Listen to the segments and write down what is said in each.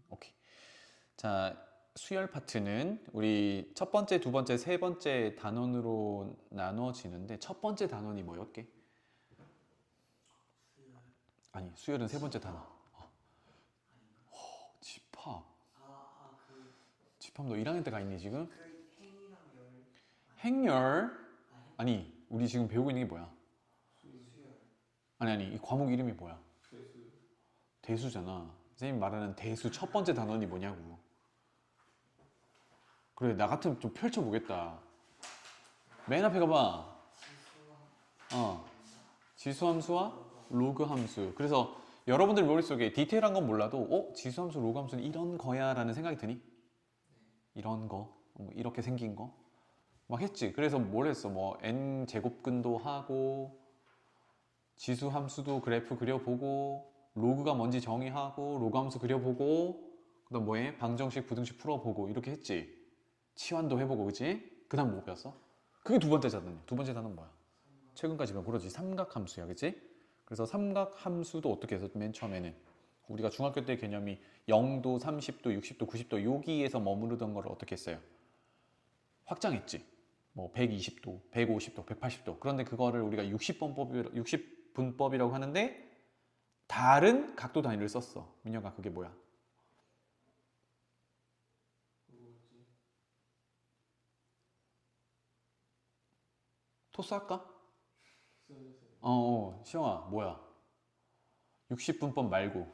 오케이. 자, 수열 파트는 우리 첫 번째, 두 번째, 세 번째 단원으로 나눠지는데 첫 번째 단원이 뭐였게? 아니, 수열은 세 번째 단원. 집합. 집합 너 1학년 때 가 있니 지금? 행렬? 아니, 우리 지금 배우고 있는 게 뭐야? 아니, 이 과목 이름이 뭐야? 대수잖아. 선생님이 말하는 대수 첫 번째 단원이 뭐냐고. 그래, 나 같으면 좀 펼쳐보겠다. 맨 앞에 가봐. 지수함수와 로그함수. 그래서 여러분들 머릿속에 디테일한 건 몰라도 지수함수, 로그함수는 이런 거야 라는 생각이 드니? 이런 거, 뭐 이렇게 생긴 거? 막 했지. 그래서 뭘 했어? 뭐 n제곱근도 하고 지수함수도 그래프 그려보고 로그가 뭔지 정의하고 로그함수 그려보고 그 다음 뭐해? 방정식, 부등식 풀어보고 이렇게 했지. 치환도 해보고 그치? 그 다음 뭐 배웠어? 그게 두 번째 단원이야. 두 번째 단원은 뭐야? 최근까지 배운 그러지 삼각함수야 그치? 그래서 삼각함수도 어떻게 해서 맨 처음에는 우리가 중학교 때 개념이 0도, 30도, 60도, 90도 여기에서 머무르던 거를 어떻게 했어요? 확장했지. 뭐 120도, 150도, 180도. 그런데 그거를 우리가 60분법이라고 하는데 다른 각도 단위를 썼어. 민혁아 그게 뭐야? 토스 할까? 시영아 뭐야? 60분법 말고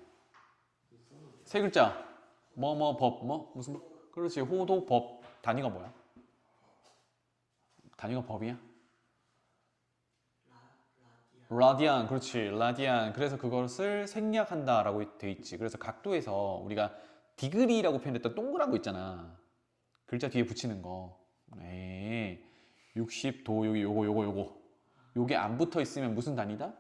세 글자 법 무슨 법? 그렇지 호도법 단위가 뭐야? 단위가 법이야? 라디안 그렇지 라디안 그래서 그것을 생략한다라고 돼 있지 그래서 각도에서 우리가 디그리라고 표현했던 동그란 거 있잖아 글자 뒤에 붙이는 거 네. 60도 여기 요거 요게 안 붙어 있으면 무슨 단위다?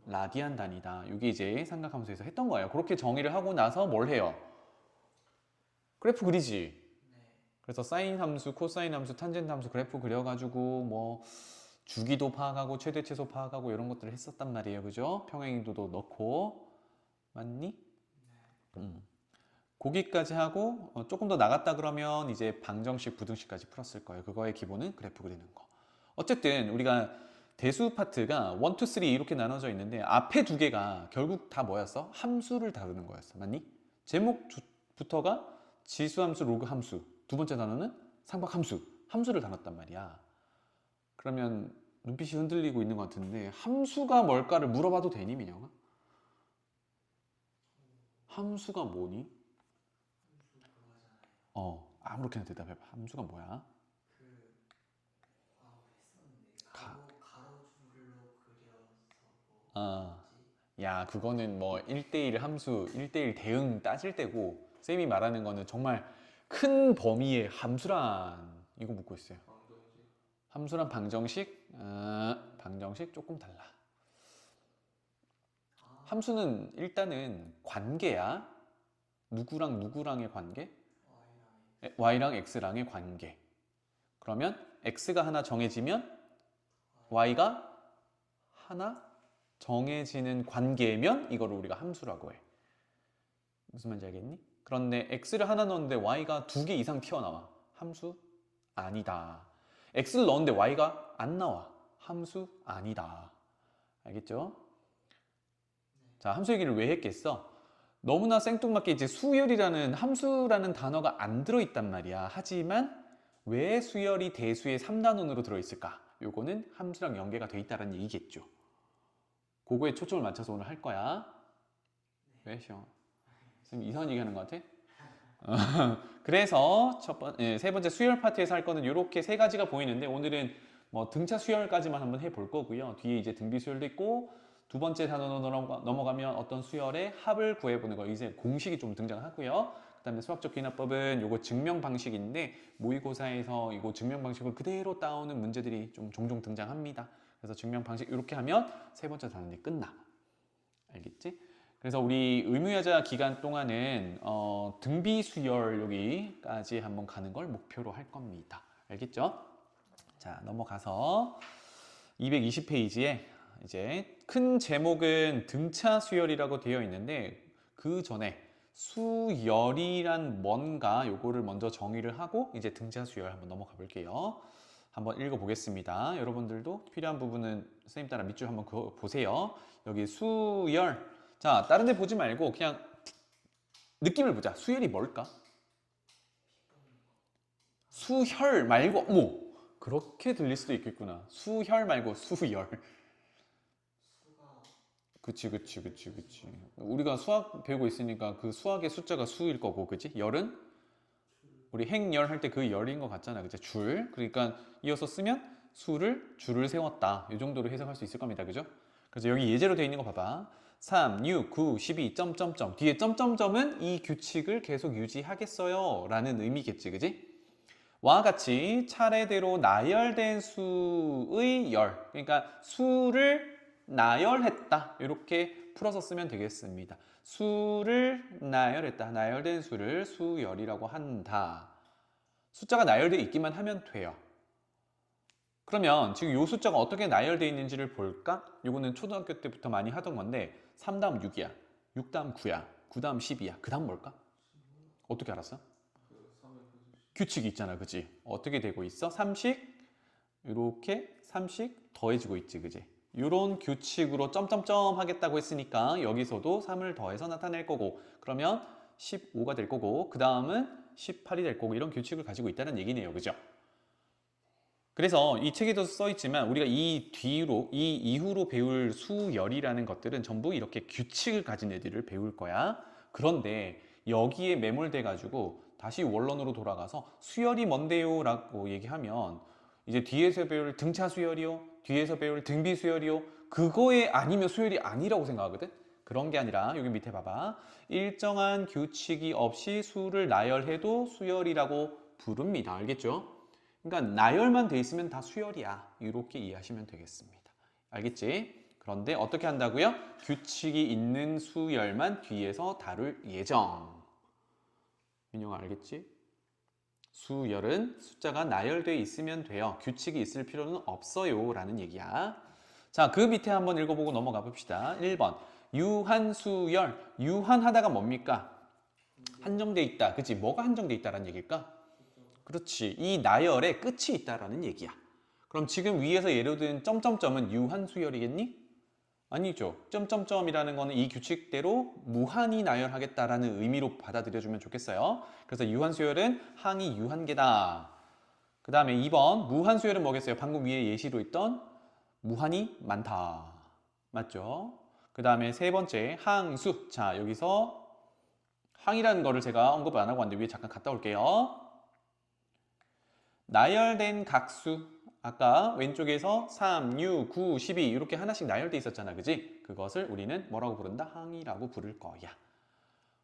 라디안 단위다 이게 이제 삼각함수에서 했던 거예요 그렇게 정의를 하고 나서 뭘 해요? 그래프 그리지 그래서 사인 함수, 코사인 함수, 탄젠트 함수 그래프 그려가지고 뭐 주기도 파악하고 최대 최소 파악하고 이런 것들을 했었단 말이에요 그죠? 평행인도도 넣고 맞니? 거기까지 하고 조금 더 나갔다 그러면 이제 방정식, 부등식까지 풀었을 거예요 그거의 기본은 그래프 그리는 거 어쨌든 우리가 대수 파트가 1, 2, 3 이렇게 나눠져 있는데 앞에 두 개가 결국 다 뭐였어? 함수를 다루는 거였어 맞니? 제목부터가 지수함수, 로그함수 두 번째 단어는 삼각함수 함수를 다뤘단 말이야 그러면 눈빛이 흔들리고 있는 것 같은데 함수가 뭘까를 물어봐도 되니 민영아? 함수가 뭐니? 아무렇게나 대답해봐 함수가 뭐야? 야 그거는 뭐 1대1 함수 1대1 대응 따질 때고 쌤이 말하는 거는 정말 큰 범위의 함수란 이거 묻고 있어요 함수란 방정식? 방정식 조금 달라 함수는 일단은 관계야 누구랑 누구랑의 관계? y랑 x랑의 관계 그러면 x가 하나 정해지면 y가 하나 정해지는 관계면 이거를 우리가 함수라고 해 무슨 말인지 알겠니? 그런데 x를 하나 넣었는데 y가 두 개 이상 튀어나와 함수? 아니다 x를 넣었는데 y가 안 나와 함수? 아니다 알겠죠? 자 함수 얘기를 왜 했겠어? 너무나 생뚱맞게 이제 수열이라는 함수라는 단어가 안 들어있단 말이야 하지만 왜 수열이 대수의 3단원으로 들어있을까? 요거는 함수랑 연계가 돼 있다는 얘기겠죠 그거에 초점을 맞춰서 오늘 할 거야 왜 시영? 선생님 이상한 얘기 하는 것 같아? 그래서 세 번째 수열 파트에서 할 거는 이렇게 세 가지가 보이는데 오늘은 뭐 등차 수열까지만 한번 해볼 거고요. 뒤에 이제 등비 수열도 있고 두 번째 단원으로 넘어가면 어떤 수열의 합을 구해보는 거 이제 공식이 좀 등장하고요. 그 다음에 수학적 귀납법은 요거 증명 방식인데 모의고사에서 이거 증명 방식을 그대로 따오는 문제들이 좀 종종 등장합니다. 그래서 증명 방식 이렇게 하면 세 번째 단원이 끝나. 알겠지? 그래서 우리 의무여자 기간 동안은 등비 수열 여기까지 한번 가는 걸 목표로 할 겁니다. 알겠죠? 자 넘어가서 220페이지에 이제 큰 제목은 등차 수열이라고 되어 있는데 그 전에 수열이란 뭔가 요거를 먼저 정의를 하고 이제 등차 수열 한번 넘어가 볼게요. 한번 읽어보겠습니다. 여러분들도 필요한 부분은 선생님 따라 밑줄 한번 보세요. 여기 수열. 자, 다른 데 보지 말고 그냥 느낌을 보자. 수열이 뭘까? 수혈 말고, 어머! 그렇게 들릴 수도 있겠구나. 수혈 말고 수열. 그치. 우리가 수학 배우고 있으니까 그 수학의 숫자가 수일 거고, 그치? 열은? 우리 행열 할 때 그 열인 것 같잖아. 그치? 줄. 그러니까 이어서 쓰면 줄을 세웠다. 이 정도로 해석할 수 있을 겁니다. 그죠? 그래서 여기 예제로 되어 있는 거 봐봐. 3, 6, 9, 12, 점점점. 뒤에 점점점은 이 규칙을 계속 유지하겠어요. 라는 의미겠지. 그지? 와 같이 차례대로 나열된 수의 열. 그러니까 수를 나열했다. 이렇게 풀어서 쓰면 되겠습니다. 수를 나열했다. 나열된 수를 수열이라고 한다. 숫자가 나열되어 있기만 하면 돼요. 그러면 지금 이 숫자가 어떻게 나열되어 있는지를 볼까? 이거는 초등학교 때부터 많이 하던 건데 3 다음 6이야. 6 다음 9야. 9 다음 10이야. 그 다음 뭘까? 어떻게 알았어? 규칙이 있잖아. 그치? 어떻게 되고 있어? 3씩 이렇게 3씩 더해지고 있지. 그치? 이런 규칙으로 점점점 하겠다고 했으니까 여기서도 3을 더해서 나타낼 거고 그러면 15가 될 거고 그 다음은 18이 될 거고 이런 규칙을 가지고 있다는 얘기네요. 그죠? 그래서 이 책에도 써 있지만 우리가 이 이후로 배울 수열이라는 것들은 전부 이렇게 규칙을 가진 애들을 배울 거야. 그런데 여기에 매몰돼 가지고 다시 원론으로 돌아가서 수열이 뭔데요? 라고 얘기하면 이제 뒤에서 배울 등차 수열이요? 뒤에서 배울 등비 수열이요? 그거에 아니면 수열이 아니라고 생각하거든? 그런 게 아니라 여기 밑에 봐봐. 일정한 규칙이 없이 수를 나열해도 수열이라고 부릅니다. 알겠죠? 그러니까 나열만 돼 있으면 다 수열이야. 이렇게 이해하시면 되겠습니다. 알겠지? 그런데 어떻게 한다고요? 규칙이 있는 수열만 뒤에서 다룰 예정. 민영아 알겠지? 수열은 숫자가 나열되어 있으면 돼요. 규칙이 있을 필요는 없어요. 라는 얘기야. 자, 그 밑에 한번 읽어보고 넘어가 봅시다. 1번. 유한수열. 유한하다가 뭡니까? 한정돼 있다. 그치? 뭐가 한정돼 있다라는 얘기일까? 그렇지. 이 나열에 끝이 있다라는 얘기야. 그럼 지금 위에서 예로 든 점점점은 유한수열이겠니? 아니죠. 점점점이라는 거는 이 규칙대로 무한히 나열하겠다라는 의미로 받아들여주면 좋겠어요. 그래서 유한수열은 항이 유한계다. 그 다음에 2번 무한수열은 뭐겠어요? 방금 위에 예시로 있던 무한히 많다. 맞죠? 그 다음에 세 번째 항수. 자, 여기서 항이라는 거를 제가 언급을 안 하고 왔는데 위에 잠깐 갔다 올게요. 나열된 각수. 아까 왼쪽에서 3, 6, 9, 12 이렇게 하나씩 나열돼 있었잖아. 그지? 그것을 우리는 뭐라고 부른다? 항이라고 부를 거야.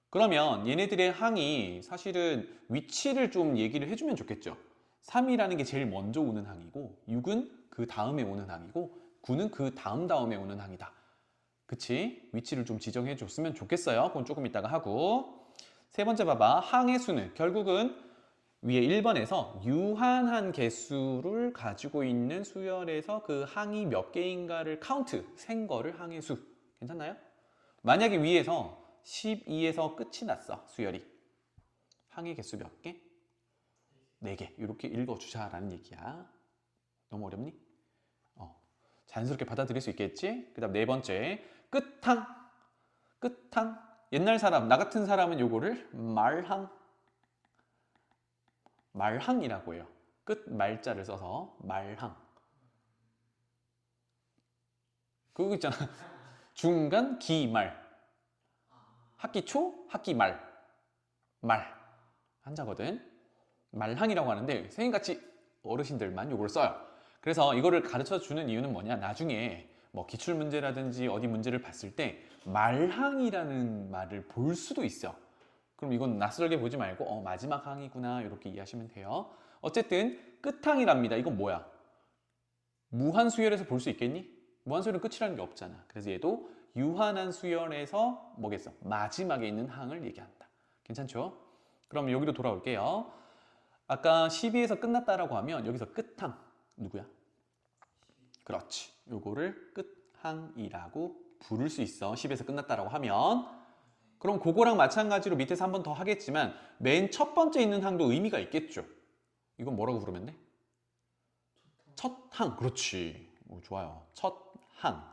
그러면 얘네들의 항이 사실은 위치를 좀 얘기를 해주면 좋겠죠. 3이라는 게 제일 먼저 오는 항이고 6은 그 다음에 오는 항이고 9는 그 다음에 오는 항이다. 그치? 위치를 좀 지정해 줬으면 좋겠어요. 그건 조금 이따가 하고. 세 번째 봐봐. 항의 수는 결국은 위에 1번에서 유한한 개수를 가지고 있는 수열에서 그 항이 몇 개인가를 카운트, 센 거를 항의 수. 괜찮나요? 만약에 위에서 12에서 끝이 났어, 수열이. 항의 개수 몇 개? 4개. 이렇게 읽어주자라는 얘기야. 너무 어렵니? 자연스럽게 받아들일 수 있겠지? 그 다음 네 번째, 끝항. 끝항. 옛날 사람, 나 같은 사람은 요거를 말항이라고 해요. 끝 말자를 써서 말항. 그거 있잖아. 중간 기말. 학기 초, 학기 말. 말. 한자거든. 말항이라고 하는데 선생님같이 어르신들만 요걸 써요. 그래서 이거를 가르쳐 주는 이유는 뭐냐? 나중에 뭐 기출문제라든지 어디 문제를 봤을 때 말항이라는 말을 볼 수도 있어. 그럼 이건 낯설게 보지 말고 마지막 항이구나 이렇게 이해하시면 돼요. 어쨌든 끝항이랍니다. 이건 뭐야? 무한수열에서 볼 수 있겠니? 무한수열은 끝이라는 게 없잖아. 그래서 얘도 유한한 수열에서 뭐겠어? 마지막에 있는 항을 얘기한다. 괜찮죠? 그럼 여기로 돌아올게요. 아까 12에서 끝났다라고 하면 여기서 끝항 누구야? 그렇지. 요거를 끝항이라고 부를 수 있어. 10에서 끝났다라고 하면. 그럼 그거랑 마찬가지로 밑에서 한 번 더 하겠지만 맨 첫 번째 있는 항도 의미가 있겠죠. 이건 뭐라고 부르면 돼? 첫 항. 그렇지. 오, 좋아요. 첫 항.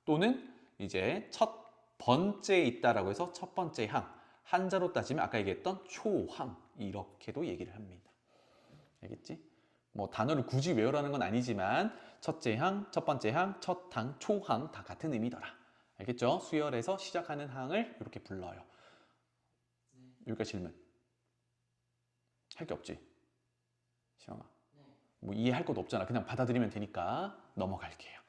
또는 이제 첫 번째 있다라고 해서 첫 번째 항. 한자로 따지면 아까 얘기했던 초항. 이렇게도 얘기를 합니다. 알겠지? 뭐 단어를 굳이 외우라는 건 아니지만 첫째 항, 첫 번째 항, 첫 항, 초항 다 같은 의미더라. 알겠죠? 수열에서 시작하는 항을 이렇게 불러요. 여기까지 질문. 할 게 없지? 시영아. 뭐 이해할 것도 없잖아. 그냥 받아들이면 되니까 넘어갈게요.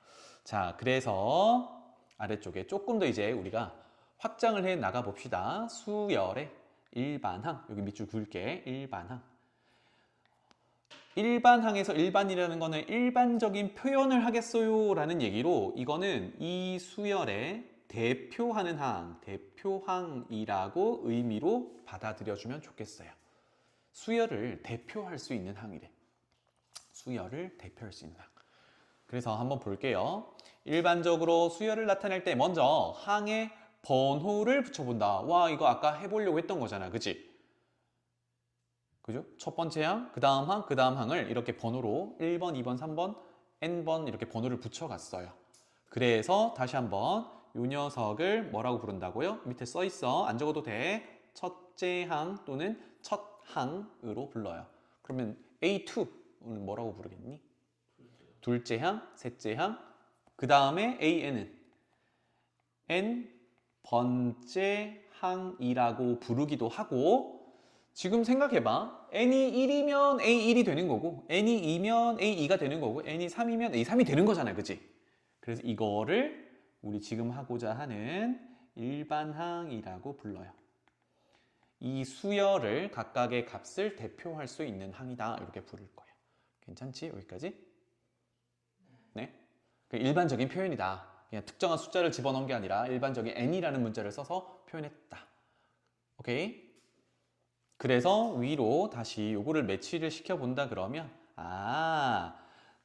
자, 그래서 아래쪽에 조금 더 이제 우리가 확장을 해 나가 봅시다. 수열의 일반항. 여기 밑줄 그을게. 일반항. 일반항에서 일반이라는 거는 일반적인 표현을 하겠어요 라는 얘기로 이거는 이 수열의 대표하는 항, 대표항이라고 의미로 받아들여주면 좋겠어요. 수열을 대표할 수 있는 항이래. 수열을 대표할 수 있는 항. 그래서 한번 볼게요. 일반적으로 수열을 나타낼 때 먼저 항에 번호를 붙여본다. 와, 이거 아까 해보려고 했던 거잖아. 그치? 그죠? 첫 번째 항, 그 다음 항, 그 다음 항을 이렇게 번호로 1번, 2번, 3번, n번 이렇게 번호를 붙여갔어요. 그래서 다시 한번 이 녀석을 뭐라고 부른다고요? 밑에 써 있어. 안 적어도 돼. 첫째 항 또는 첫 항으로 불러요. 그러면 A2는 뭐라고 부르겠니? 둘째 항, 셋째 항, 그 다음에 AN은 N 번째 항이라고 부르기도 하고 지금 생각해봐. n이 1이면 A1이 되는 거고 n이 2면 A2가 되는 거고 n이 3이면 A3이 되는 거잖아요. 그치? 그래서 이거를 우리 지금 하고자 하는 일반항이라고 불러요. 이 수열을 각각의 값을 대표할 수 있는 항이다. 이렇게 부를 거예요. 괜찮지? 여기까지? 네. 그 일반적인 표현이다. 그냥 특정한 숫자를 집어넣은 게 아니라 일반적인 n이라는 문자를 써서 표현했다. 오케이? 그래서 위로 다시 요거를 매치를 시켜본다 그러면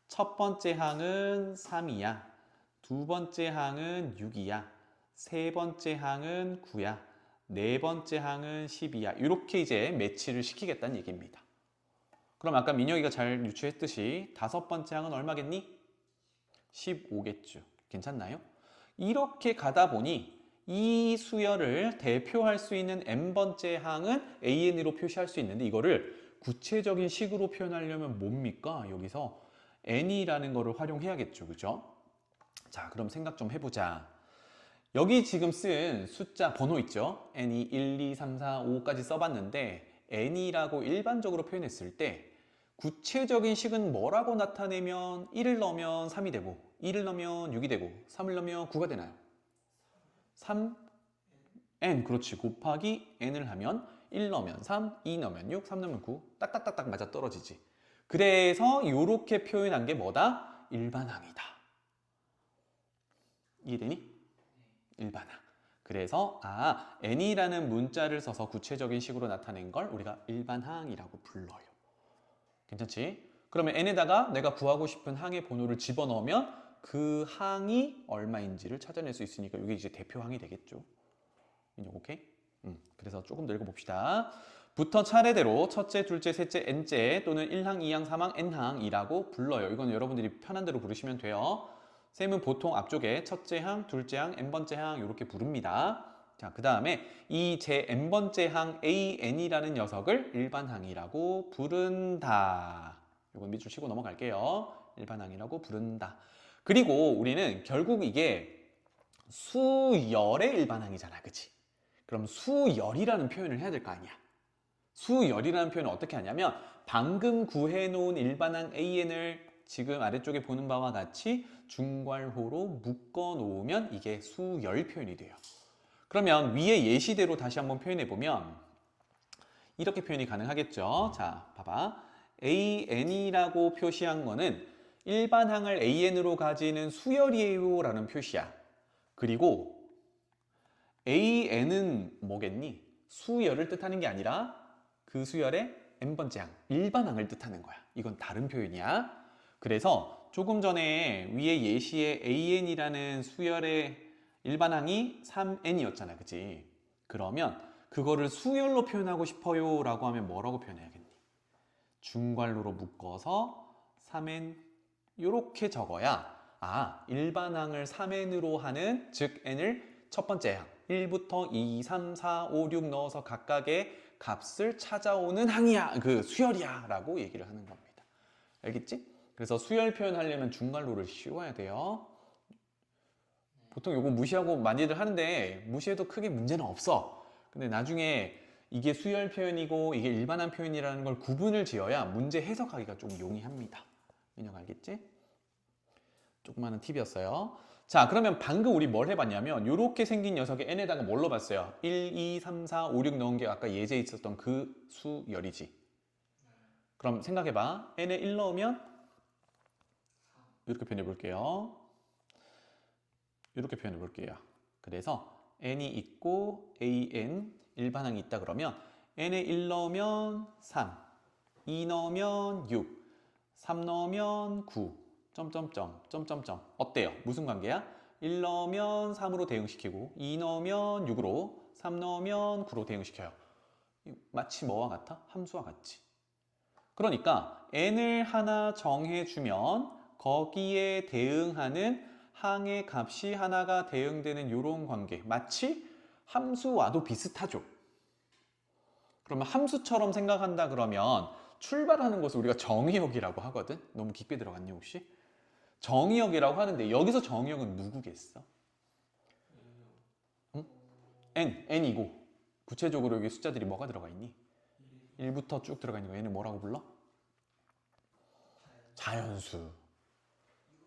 첫 번째 항은 3이야. 두 번째 항은 6이야. 세 번째 항은 9야. 네 번째 항은 10이야. 이렇게 이제 매치를 시키겠다는 얘기입니다. 그럼 아까 민혁이가 잘 유추했듯이 다섯 번째 항은 얼마겠니? 15겠죠. 괜찮나요? 이렇게 가다 보니 이 수열을 대표할 수 있는 n번째 항은 AN으로 표시할 수 있는데 이거를 구체적인 식으로 표현하려면 뭡니까? 여기서 n이라는 거를 활용해야겠죠. 그죠? 자, 그럼 생각 좀 해보자. 여기 지금 쓴 숫자 번호 있죠? n이 1, 2, 3, 4, 5까지 써봤는데 n이라고 일반적으로 표현했을 때 구체적인 식은 뭐라고 나타내면 1을 넣으면 3이 되고 2를 넣으면 6이 되고 3을 넣으면 9가 되나요? 3, n 그렇지. 곱하기 n을 하면 1 넣으면 3, 2 넣으면 6, 3 넣으면 9 딱딱딱딱 맞아 떨어지지. 그래서 이렇게 표현한 게 뭐다? 일반항이다. 이해되니? 일반항. 그래서 n이라는 문자를 써서 구체적인 식으로 나타낸 걸 우리가 일반항이라고 불러요. 괜찮지? 그러면 n에다가 내가 구하고 싶은 항의 번호를 집어넣으면 그 항이 얼마인지를 찾아낼 수 있으니까 이게 이제 대표항이 되겠죠. 오케이? 그래서 조금 더 읽어봅시다. 부터 차례대로 첫째, 둘째, 셋째, n째 또는 1항, 2항, 3항, n항이라고 불러요. 이건 여러분들이 편한 대로 부르시면 돼요. 쌤은 보통 앞쪽에 첫째 항, 둘째 항, n번째 항 이렇게 부릅니다. 자, 그 다음에 이 제 n번째 항 AN이라는 녀석을 일반항이라고 부른다. 이건 밑줄 치고 넘어갈게요. 일반항이라고 부른다. 그리고 우리는 결국 이게 수열의 일반항이잖아. 그치? 그럼 수열이라는 표현을 해야 될 거 아니야. 수열이라는 표현을 어떻게 하냐면 방금 구해놓은 일반항 AN을 지금 아래쪽에 보는 바와 같이 중괄호로 묶어 놓으면 이게 수열 표현이 돼요. 그러면 위에 예시대로 다시 한번 표현해 보면 이렇게 표현이 가능하겠죠. 자, 봐봐. AN이라고 표시한 거는 일반항을 AN으로 가지는 수열이에요 라는 표시야. 그리고 AN은 뭐겠니? 수열을 뜻하는 게 아니라 그 수열의 n번째 항, 일반항을 뜻하는 거야. 이건 다른 표현이야. 그래서 조금 전에 위에 예시에 AN이라는 수열의 일반항이 3n이었잖아. 그치? 그러면 그거를 수열로 표현하고 싶어요 라고 하면 뭐라고 표현해야겠니? 중괄호로 묶어서 3n 이렇게 적어야 일반항을 3n으로 하는, 즉 n을 첫 번째 항 1부터 2, 3, 4, 5, 6 넣어서 각각의 값을 찾아오는 항이야, 그 수열이야 라고 얘기를 하는 겁니다. 알겠지? 그래서 수열 표현하려면 중괄호를 씌워야 돼요. 보통 이거 무시하고 많이들 하는데 무시해도 크게 문제는 없어. 근데 나중에 이게 수열 표현이고 이게 일반항 표현이라는 걸 구분을 지어야 문제 해석하기가 좀 용이합니다. 민혁 알겠지? 조그마한 팁이었어요. 자, 그러면 방금 우리 뭘 해봤냐면 이렇게 생긴 녀석의 n에다가 뭘 넣어봤어요? 1, 2, 3, 4, 5, 6 넣은 게 아까 예제에 있었던 그 수열이지. 그럼 생각해봐. n에 1 넣으면 이렇게 표현해 볼게요. 이렇게 표현해 볼게요. 그래서 n이 있고 an 일반항이 있다 그러면 n에 1 넣으면 3, 2 넣으면 6, 3 넣으면 9, 점점점, 점점점. 어때요? 무슨 관계야? 1 넣으면 3으로 대응시키고 2 넣으면 6으로, 3 넣으면 9로 대응시켜요. 마치 뭐와 같아? 함수와 같지. 그러니까 n을 하나 정해주면 거기에 대응하는 항의 값이 하나가 대응되는 이런 관계, 마치 함수와도 비슷하죠. 그러면 함수처럼 생각한다 그러면 출발하는 것을 우리가 정의역이라고 하거든. 너무 깊게 들어갔니 혹시? 정의역이라고 하는데 여기서 정의역은 누구겠어? 응? n이고 구체적으로 여기 숫자들이 뭐가 들어가 있니? 1부터 쭉 들어가 있는 거 얘는 뭐라고 불러? 자연수.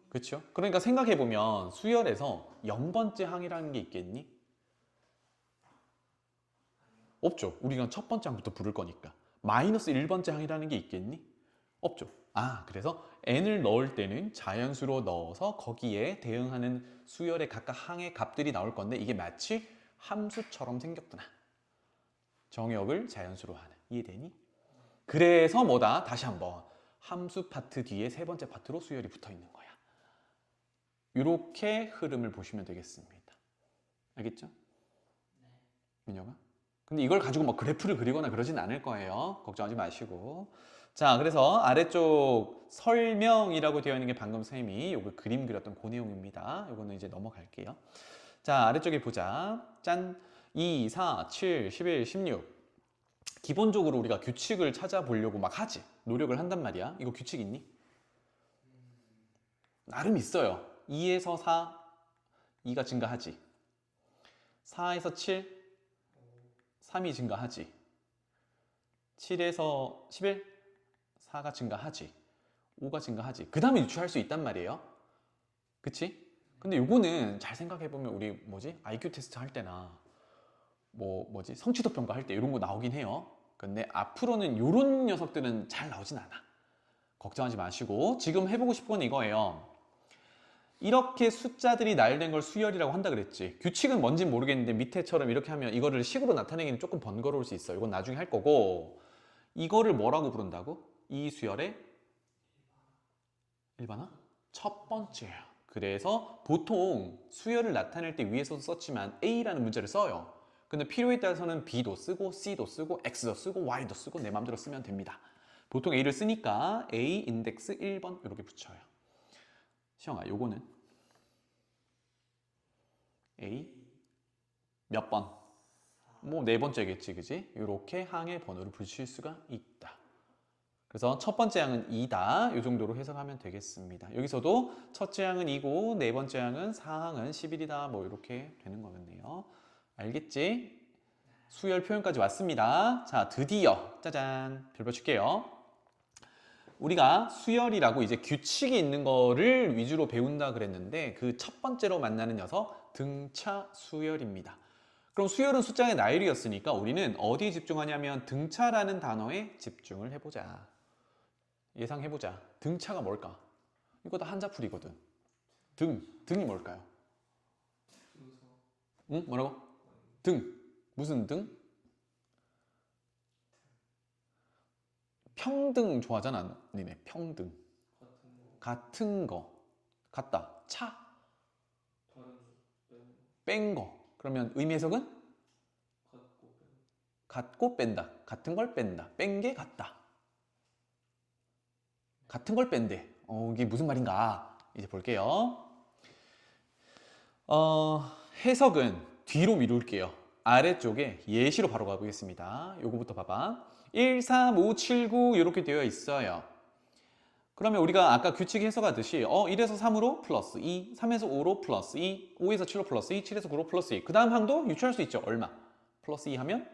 그렇죠? 그러니까 생각해보면 수열에서 0번째 항이라는 게 있겠니? 없죠. 우리가 첫 번째 항부터 부를 거니까. 마이너스 1번째 항이라는 게 있겠니? 없죠. 그래서 n을 넣을 때는 자연수로 넣어서 거기에 대응하는 수열의 각각 항의 값들이 나올 건데 이게 마치 함수처럼 생겼구나. 정역을 자연수로 하는. 이해되니? 그래서 뭐다? 다시 한번 함수 파트 뒤에 세 번째 파트로 수열이 붙어 있는 거야. 이렇게 흐름을 보시면 되겠습니다. 알겠죠? 민혁아? 근데 이걸 가지고 막 그래프를 그리거나 그러진 않을 거예요. 걱정하지 마시고. 자, 그래서 아래쪽 설명이라고 되어 있는 게 방금 쌤이 요거 그림 그렸던 그 내용입니다. 요거는 이제 넘어갈게요. 자, 아래쪽에 보자. 짠! 2, 4, 7, 11, 16. 기본적으로 우리가 규칙을 찾아보려고 막 하지. 노력을 한단 말이야. 이거 규칙 있니? 나름 있어요. 2에서 4, 2가 증가하지. 4에서 7, 3이 증가하지. 7에서 11, 4가 증가하지. 5가 증가하지. 그 다음에 유추할 수 있단 말이에요. 그치? 근데 요거는 잘 생각해보면 우리 IQ 테스트 할 때나 성취도 평가 할 때 이런 거 나오긴 해요. 근데 앞으로는 요런 녀석들은 잘 나오진 않아. 걱정하지 마시고 지금 해보고 싶은 건 이거예요. 이렇게 숫자들이 나열된 걸 수열이라고 한다 그랬지. 규칙은 뭔지 모르겠는데 밑에처럼 이렇게 하면 이거를 식으로 나타내기는 조금 번거로울 수 있어. 이건 나중에 할 거고, 이거를 뭐라고 부른다고? 이 수열의 일반화? 첫 번째야. 그래서 보통 수열을 나타낼 때 위에서도 썼지만 A라는 문자를 써요. 근데 필요에 따라서는 B도 쓰고 C도 쓰고 X도 쓰고 Y도 쓰고 내 맘대로 쓰면 됩니다. 보통 A를 쓰니까 A 인덱스 1번 이렇게 붙여요. 시영아, 요거는 A 몇 번? 네 번째겠지, 그지? 이렇게 항의 번호를 붙일 수가 있다. 그래서 첫 번째 항은 2다. 이 정도로 해석하면 되겠습니다. 여기서도 첫째 항은 2고 네 번째 항은 4항은 11이다. 이렇게 되는 거겠네요. 알겠지? 수열 표현까지 왔습니다. 자, 드디어 짜잔 별표 칠게요. 우리가 수열이라고 이제 규칙이 있는 거를 위주로 배운다 그랬는데 그 첫 번째로 만나는 녀석 등차 수열입니다. 그럼 수열은 숫자의 나열이었으니까 우리는 어디에 집중하냐면 등차라는 단어에 집중을 해보자. 예상해보자. 등차가 뭘까? 이거 다 한자풀이거든. 등이 뭘까요? 응? 뭐라고? 등. 무슨 등? 평등 좋아하잖아, 니네. 평등. 같은 거. 같다. 차. 뺀 거. 그러면 의미 해석은? 같고 뺀다. 같은 걸 뺀다. 뺀 게 같다. 같은 걸 뺀대. 이게 무슨 말인가? 이제 볼게요. 해석은 뒤로 미룰게요. 아래쪽에 예시로 바로 가보겠습니다. 요거부터 봐봐. 1, 3, 5, 7, 9 이렇게 되어 있어요. 그러면 우리가 아까 규칙 해석하듯이 1에서 3으로 플러스 2, 3에서 5로 플러스 2, 5에서 7로 플러스 2, 7에서 9로 플러스 2. 그 다음 항도 유추할 수 있죠. 얼마? 플러스 2 하면?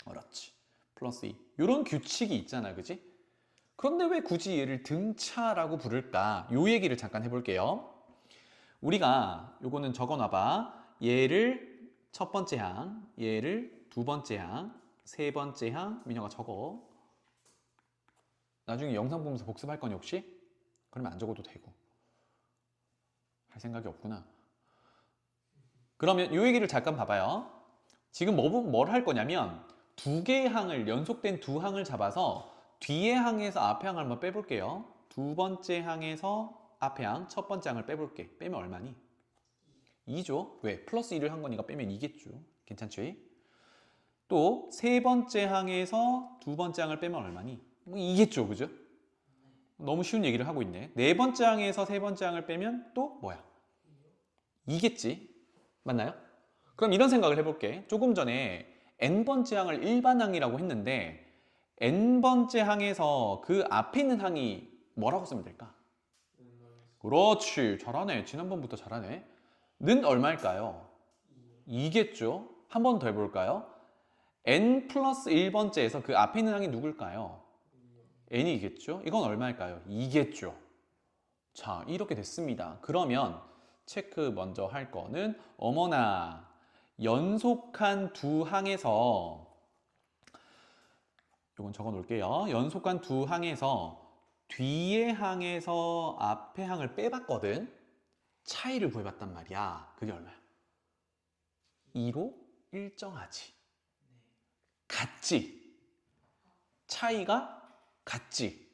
그렇지. 플러스 2. 이런 규칙이 있잖아. 그지? 그런데 왜 굳이 얘를 등차라고 부를까? 요 얘기를 잠깐 해볼게요. 우리가 요거는 적어놔봐. 얘를 첫 번째 항, 얘를 두 번째 항, 세 번째 항. 민혁아 적어. 나중에 영상 보면서 복습할 거니 혹시? 그러면 안 적어도 되고. 할 생각이 없구나. 그러면 요 얘기를 잠깐 봐봐요. 지금 뭘 할 거냐면 두 개의 항을 연속된 두 항을 잡아서 뒤에 항에서 앞에 항을 한번 빼볼게요. 두 번째 항에서 앞에 항, 첫 번째 항을 빼볼게. 빼면 얼마니? 2죠. 왜? 플러스 1을 한 거니까 빼면 2겠죠. 괜찮지? 또 세 번째 항에서 두 번째 항을 빼면 얼마니? 뭐 2겠죠. 그죠? 너무 쉬운 얘기를 하고 있네. 네 번째 항에서 세 번째 항을 빼면 또 뭐야? 2겠지. 맞나요? 그럼 이런 생각을 해볼게. 조금 전에 n번째 항을 일반 항이라고 했는데 n번째 항에서 그 앞에 있는 항이 뭐라고 쓰면 될까? 그렇지. 잘하네. 지난번부터 잘하네. 는 얼마일까요? 2겠죠. 한 번 더 해볼까요? n 플러스 1번째에서 그 앞에 있는 항이 누굴까요? n이겠죠. 이건 얼마일까요? 2겠죠. 자, 이렇게 됐습니다. 그러면 체크 먼저 할 거는 어머나 연속한 두 항에서 이건 적어 놓을게요. 연속한 두 항에서 뒤에 항에서 앞에 항을 빼봤거든. 차이를 구해봤단 말이야. 그게 얼마야? 2로 일정하지. 같지? 차이가 같지?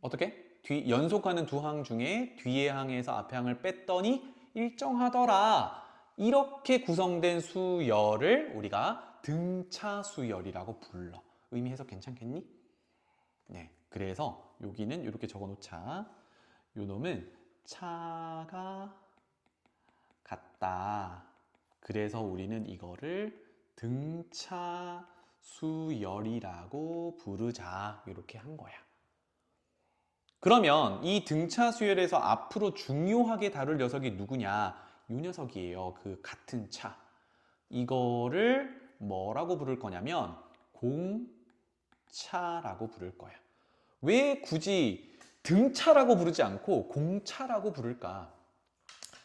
어떻게? 연속하는 두 항 중에 뒤에 항에서 앞에 항을 뺐더니 일정하더라. 이렇게 구성된 수열을 우리가 등차 수열이라고 불러. 의미 해석 괜찮겠니? 네, 그래서 여기는 이렇게 적어 놓자. 요 놈은 차가 같다. 그래서 우리는 이거를 등차 수열이라고 부르자. 이렇게 한 거야. 그러면 이 등차 수열에서 앞으로 중요하게 다룰 녀석이 누구냐? 이 녀석이에요. 그 같은 차. 이거를 뭐라고 부를 거냐면 공차라고 부를 거야. 왜 굳이 등차라고 부르지 않고 공차라고 부를까?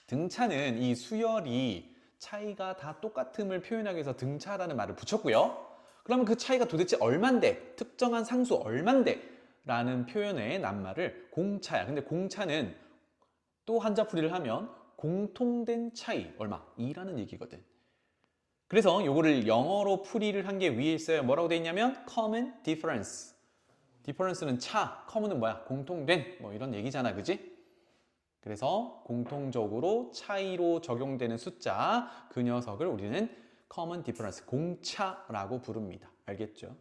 등차는 이 수열이 차이가 다 똑같음을 표현하기 위해서 등차라는 말을 붙였고요. 그러면 그 차이가 도대체 얼만데? 특정한 상수 얼만데? 라는 표현의 낱말을 공차야. 근데 공차는 또 한자풀이를 하면 공통된 차이 얼마? 2라는 얘기거든. 그래서 요거를 영어로 풀이를 한 게 위에 있어요. 뭐라고 돼 있냐면 common difference. difference는 차, common은 뭐야? 공통된 뭐 이런 얘기잖아. 그지? 그래서 공통적으로 차이로 적용되는 숫자 그 녀석을 우리는 common difference, 공차라고 부릅니다. 알겠죠?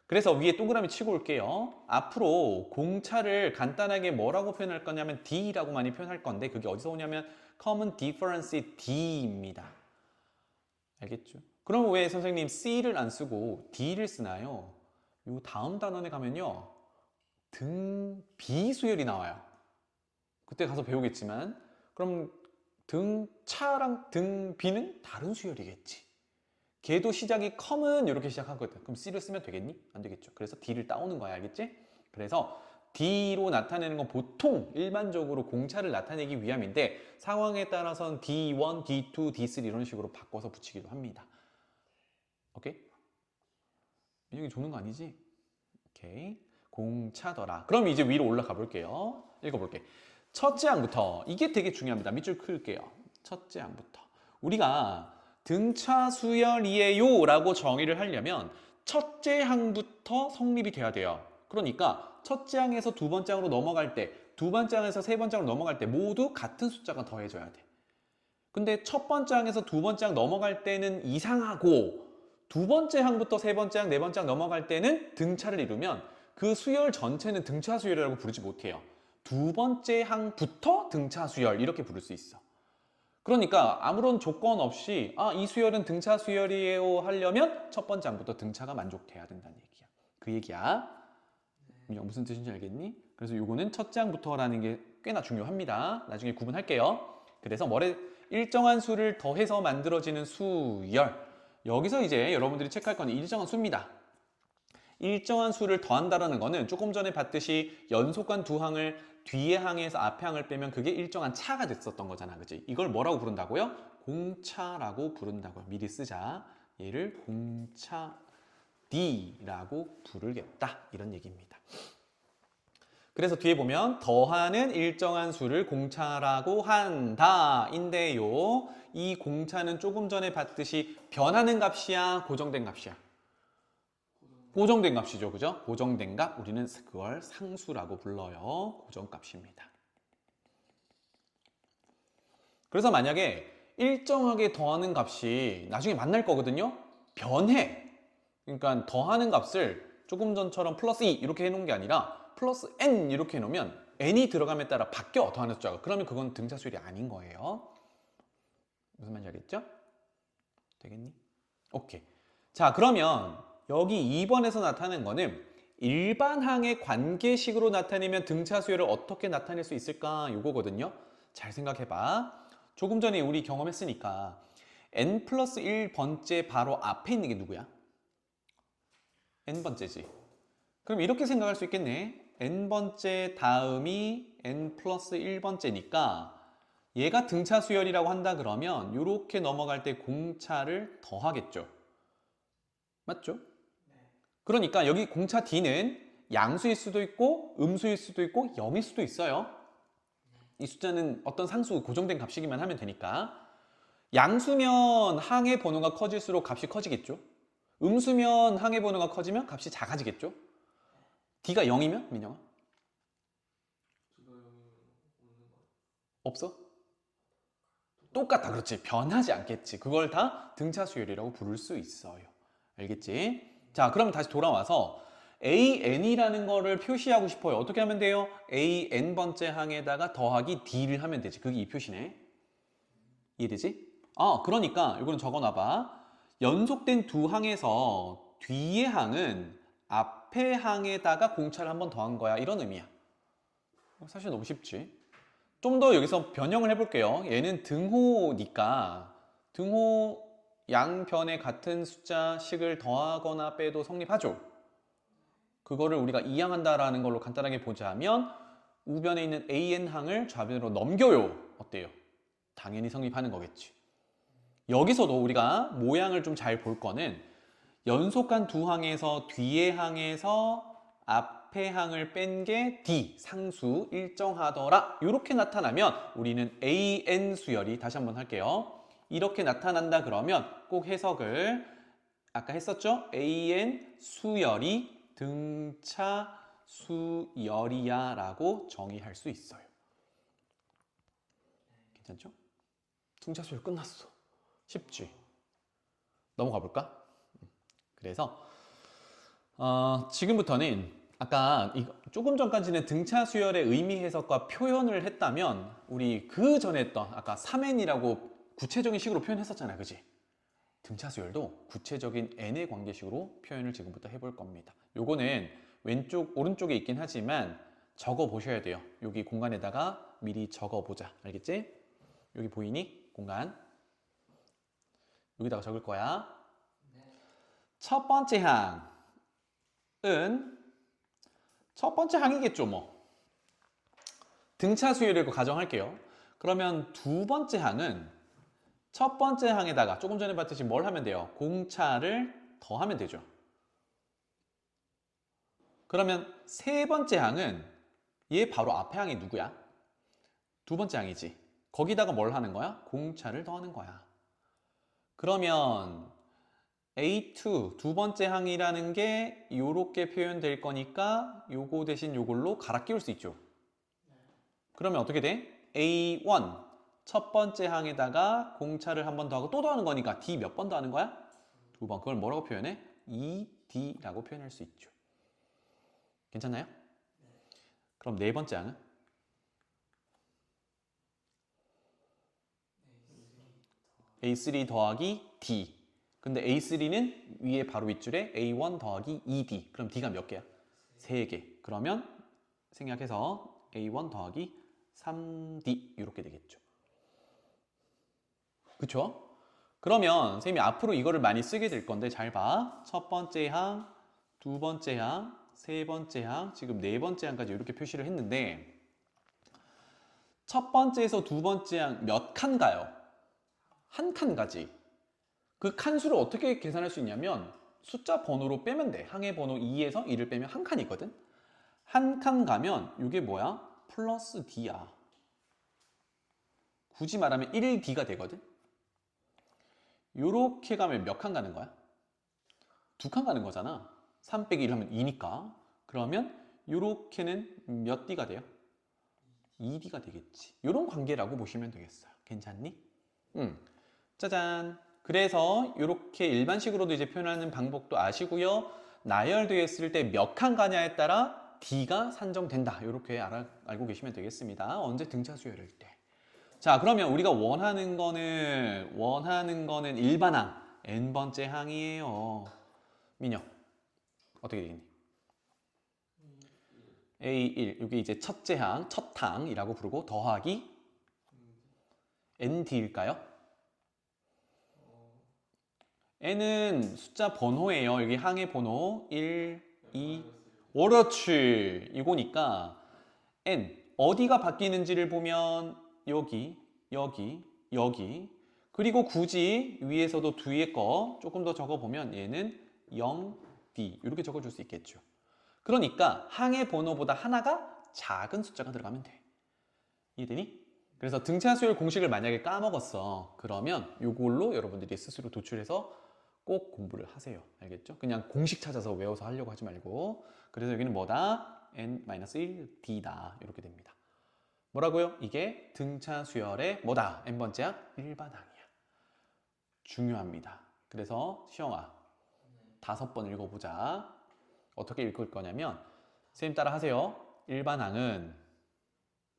그래서 위에 동그라미 치고 올게요. 앞으로 공차를 간단하게 뭐라고 표현할 거냐면 D라고 많이 표현할 건데 그게 어디서 오냐면 common difference의 D입니다. 알겠죠? 그럼 왜 선생님 C를 안 쓰고 D를 쓰나요? 요 다음 단원에 가면요. 등 비수열이 나와요. 그때 가서 배우겠지만 그럼 등 차랑 등 비는 다른 수열이겠지. 걔도 시작이 come은 이렇게 시작하거든. 그럼 C를 쓰면 되겠니? 안 되겠죠. 그래서 D를 따오는 거야. 알겠지? 그래서 D로 나타내는 건 보통 일반적으로 공차를 나타내기 위함인데 상황에 따라서는 D1, D2, D3 이런 식으로 바꿔서 붙이기도 합니다. 오케이? 민혁이 조는 거 아니지? 오케이. 공차더라. 그럼 이제 위로 올라가 볼게요. 읽어볼게. 첫째 항부터 이게 되게 중요합니다. 밑줄 클게요. 첫째 항부터 우리가 등차 수열이에요 라고 정의를 하려면 첫째 항부터 성립이 돼야 돼요. 그러니까 첫째 항에서 두 번째 항으로 넘어갈 때, 두 번째 항에서 세 번째 항으로 넘어갈 때 모두 같은 숫자가 더해져야 돼. 근데 첫 번째 항에서 두 번째 항 넘어갈 때는 이상하고 두 번째 항부터 세 번째 항, 네 번째 항 넘어갈 때는 등차를 이루면 그 수열 전체는 등차 수열이라고 부르지 못해요. 두 번째 항부터 등차 수열 이렇게 부를 수 있어. 그러니까 아무런 조건 없이 이 수열은 등차 수열이에요 하려면 첫 번째 항부터 등차가 만족돼야 된다는 얘기야. 그 얘기야. 무슨 뜻인지 알겠니? 그래서 요거는 첫째 항부터라는 게 꽤나 중요합니다. 나중에 구분할게요. 그래서 일정한 수를 더해서 만들어지는 수열. 여기서 이제 여러분들이 체크할 건 일정한 수입니다. 일정한 수를 더한다라는 거는 조금 전에 봤듯이 연속한 두 항을 뒤에 항에서 앞에 항을 빼면 그게 일정한 차가 됐었던 거잖아. 그치? 이걸 뭐라고 부른다고요? 공차라고 부른다고요. 미리 쓰자. 얘를 공차 D라고 부르겠다. 이런 얘기입니다. 그래서 뒤에 보면 더하는 일정한 수를 공차라고 한다 인데요. 이 공차는 조금 전에 봤듯이 변하는 값이야? 고정된 값이야? 고정된 값이죠. 그죠? 고정된 값. 우리는 그걸 상수라고 불러요. 고정값입니다. 그래서 만약에 일정하게 더하는 값이 나중에 만날 거거든요. 변해. 그러니까 더하는 값을 조금 전처럼 플러스 2 이렇게 해놓은 게 아니라 플러스 n 이렇게 해놓으면 n이 들어감에 따라 바뀌어 더하는 숫자가. 그러면 그건 등차 수열이 아닌 거예요. 무슨 말인지 알겠죠? 되겠니? 오케이. 자, 그러면 여기 2번에서 나타낸 거는 일반항의 관계식으로 나타내면 등차 수열을 어떻게 나타낼 수 있을까? 요거거든요. 잘 생각해봐. 조금 전에 우리 경험했으니까 n 플러스 1번째 바로 앞에 있는 게 누구야? n번째지. 그럼 이렇게 생각할 수 있겠네. n번째 다음이 n 플러스 1번째니까 얘가 등차 수열이라고 한다 그러면 이렇게 넘어갈 때 공차를 더하겠죠. 맞죠? 그러니까 여기 공차 D는 양수일 수도 있고 음수일 수도 있고 0일 수도 있어요. 이 숫자는 어떤 상수 고정된 값이기만 하면 되니까. 양수면 항의 번호가 커질수록 값이 커지겠죠. 음수면 항의 번호가 커지면 값이 작아지겠죠. D가 0이면 민영아? 없어? 똑같다. 그렇지. 변하지 않겠지. 그걸 다 등차 수열이라고 부를 수 있어요. 알겠지? 자, 그러면 다시 돌아와서 AN이라는 거를 표시하고 싶어요. 어떻게 하면 돼요? AN번째 항에다가 더하기 D를 하면 되지. 그게 이 표시네. 이해되지? 그러니까 이거는 적어놔봐. 연속된 두 항에서 뒤의 항은 앞의 항에다가 공차를 한 번 더한 거야. 이런 의미야. 사실 너무 쉽지? 좀 더 여기서 변형을 해볼게요. 얘는 등호니까 등호 양변에 같은 숫자식을 더하거나 빼도 성립하죠. 그거를 우리가 이항한다라는 걸로 간단하게 보자면 우변에 있는 AN항을 좌변으로 넘겨요. 어때요? 당연히 성립하는 거겠지. 여기서도 우리가 모양을 좀 잘 볼 거는 연속한 두 항에서 뒤의 항에서 앞의 항을 뺀 게 D, 상수 일정하더라. 이렇게 나타나면 우리는 AN 수열이, 다시 한번 할게요. 이렇게 나타난다 그러면 꼭 해석을 아까 했었죠? AN 수열이 등차 수열이야 라고 정의할 수 있어요. 괜찮죠? 등차 수열 끝났어. 쉽지? 넘어가 볼까? 그래서 지금부터는 아까 조금 전까지는 등차 수열의 의미 해석과 표현을 했다면 우리 그 전에 했던 아까 3n이라고 구체적인 식으로 표현했었잖아요. 그지? 등차 수열도 구체적인 n의 관계식으로 표현을 지금부터 해볼 겁니다. 요거는 왼쪽 오른쪽에 있긴 하지만 적어 보셔야 돼요. 여기 공간에다가 미리 적어 보자. 알겠지? 여기 보이니? 공간 여기다가 적을 거야. 첫 번째 항은 첫 번째 항이겠죠. 뭐 등차 수열이라고 가정할게요. 그러면 두 번째 항은 첫 번째 항에다가 조금 전에 봤듯이 뭘 하면 돼요? 공차를 더하면 되죠. 그러면 세 번째 항은 얘 바로 앞에 항이 누구야? 두 번째 항이지. 거기다가 뭘 하는 거야? 공차를 더하는 거야. 그러면 A2 두 번째 항이라는 게 요렇게 표현될 거니까 요거 대신 요걸로 갈아 끼울 수 있죠. 그러면 어떻게 돼? A1 첫 번째 항에다가 공차를 한 번 더 하고 또 더하는 거니까 D 몇 번 더하는 거야? 두 번. 그걸 뭐라고 표현해? 2D라고 표현할 수 있죠. 괜찮나요? 그럼 네 번째 항은? A3 더하기 D. 근데 A3는 위에 바로 윗줄에 A1 더하기 2D. 그럼 D가 몇 개야? 3개. 그러면 생략해서 A1 더하기 3D 이렇게 되겠죠. 그쵸? 그러면 선생님이 앞으로 이거를 많이 쓰게 될 건데 잘 봐. 첫 번째 항, 두 번째 항, 세 번째 항, 지금 네 번째 항까지 이렇게 표시를 했는데 첫 번째에서 두 번째 항 몇 칸 가요? 한 칸 가지. 그 칸수를 어떻게 계산할 수 있냐면 숫자 번호로 빼면 돼. 항의 번호 2에서 2를 빼면 한 칸이거든. 한 칸 가면 이게 뭐야? 플러스 D야. 굳이 말하면 1D가 되거든. 요렇게 가면 몇 칸 가는 거야? 두 칸 가는 거잖아. 3 빼기 1 하면 2니까. 그러면 요렇게는 몇 D가 돼요? 2D가 되겠지. 요런 관계라고 보시면 되겠어요. 괜찮니? 짜잔. 그래서 이렇게 일반식으로도 이제 표현하는 방법도 아시고요. 나열되었을 때 몇 칸 가냐에 따라 D가 산정된다. 이렇게 알고 계시면 되겠습니다. 언제 등차 수열일 때. 자, 그러면 우리가 원하는 거는 일반항 n번째 항이에요. 민혁 어떻게 되겠니? A1 이게 이제 첫째 항, 첫 항이라고 부르고 더하기 nd일까요? n은 숫자 번호예요. 여기 항의 번호 1, 2, 그렇지. 이거니까 n 어디가 바뀌는지를 보면 여기, 여기, 여기 그리고 굳이 위에서도 뒤에 거 조금 더 적어보면 얘는 0D 이렇게 적어줄 수 있겠죠. 그러니까 항의 번호보다 하나가 작은 숫자가 들어가면 돼. 이해되니? 그래서 등차 수열 공식을 만약에 까먹었어. 그러면 이걸로 여러분들이 스스로 도출해서 꼭 공부를 하세요. 알겠죠? 그냥 공식 찾아서 외워서 하려고 하지 말고. 그래서 여기는 뭐다? n-1d다. 이렇게 됩니다. 뭐라고요? 이게 등차 수열의 뭐다? n번째 항? 일반항이야. 중요합니다. 그래서 시영아 5번 읽어보자. 어떻게 읽을 거냐면 선생님 따라 하세요. 일반항은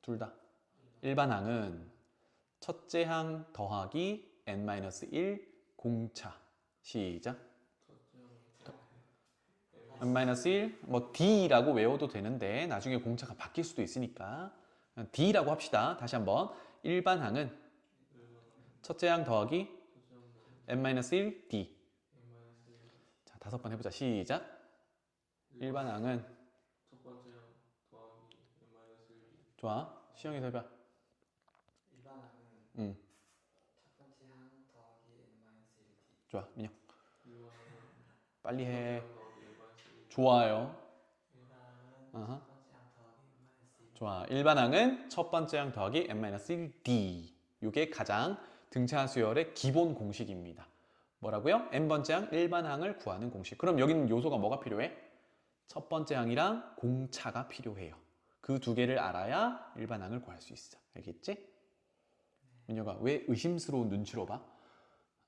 둘 다 일반항은 첫째 항 더하기 n-1 공차. 시작. n-1 뭐 d라고 외워도 되는데 나중에 공차가 바뀔 수도 있으니까 d라고 합시다. 다시 한번 일반항은 첫째 항 더하기 n-1 d. 자, 5번 해보자. 시작. 일반항은 첫 번째 항 더하기 n-1d. 좋아. 시영이 해봐. 일반항은 응. 첫 번째 항 더하기 n-1d. 좋아. 민영. 일반항은 빨리 해. 첫 번째 항 더하기 n-1d. 좋아요. 일반항은 어허. 첫 번째 항 더하기 n-1d. 좋아. 일반항은 첫 번째 항 더하기 n-1d. 이게 가장 등차 수열의 기본 공식입니다. 뭐라고요? n번째 항 일반항을 구하는 공식. 그럼 여기는 요소가 뭐가 필요해? 첫 번째 항이랑 공차가 필요해요. 그 두 개를 알아야 일반항을 구할 수 있어. 알겠지? 민혁아, 왜 의심스러운 눈치로 봐?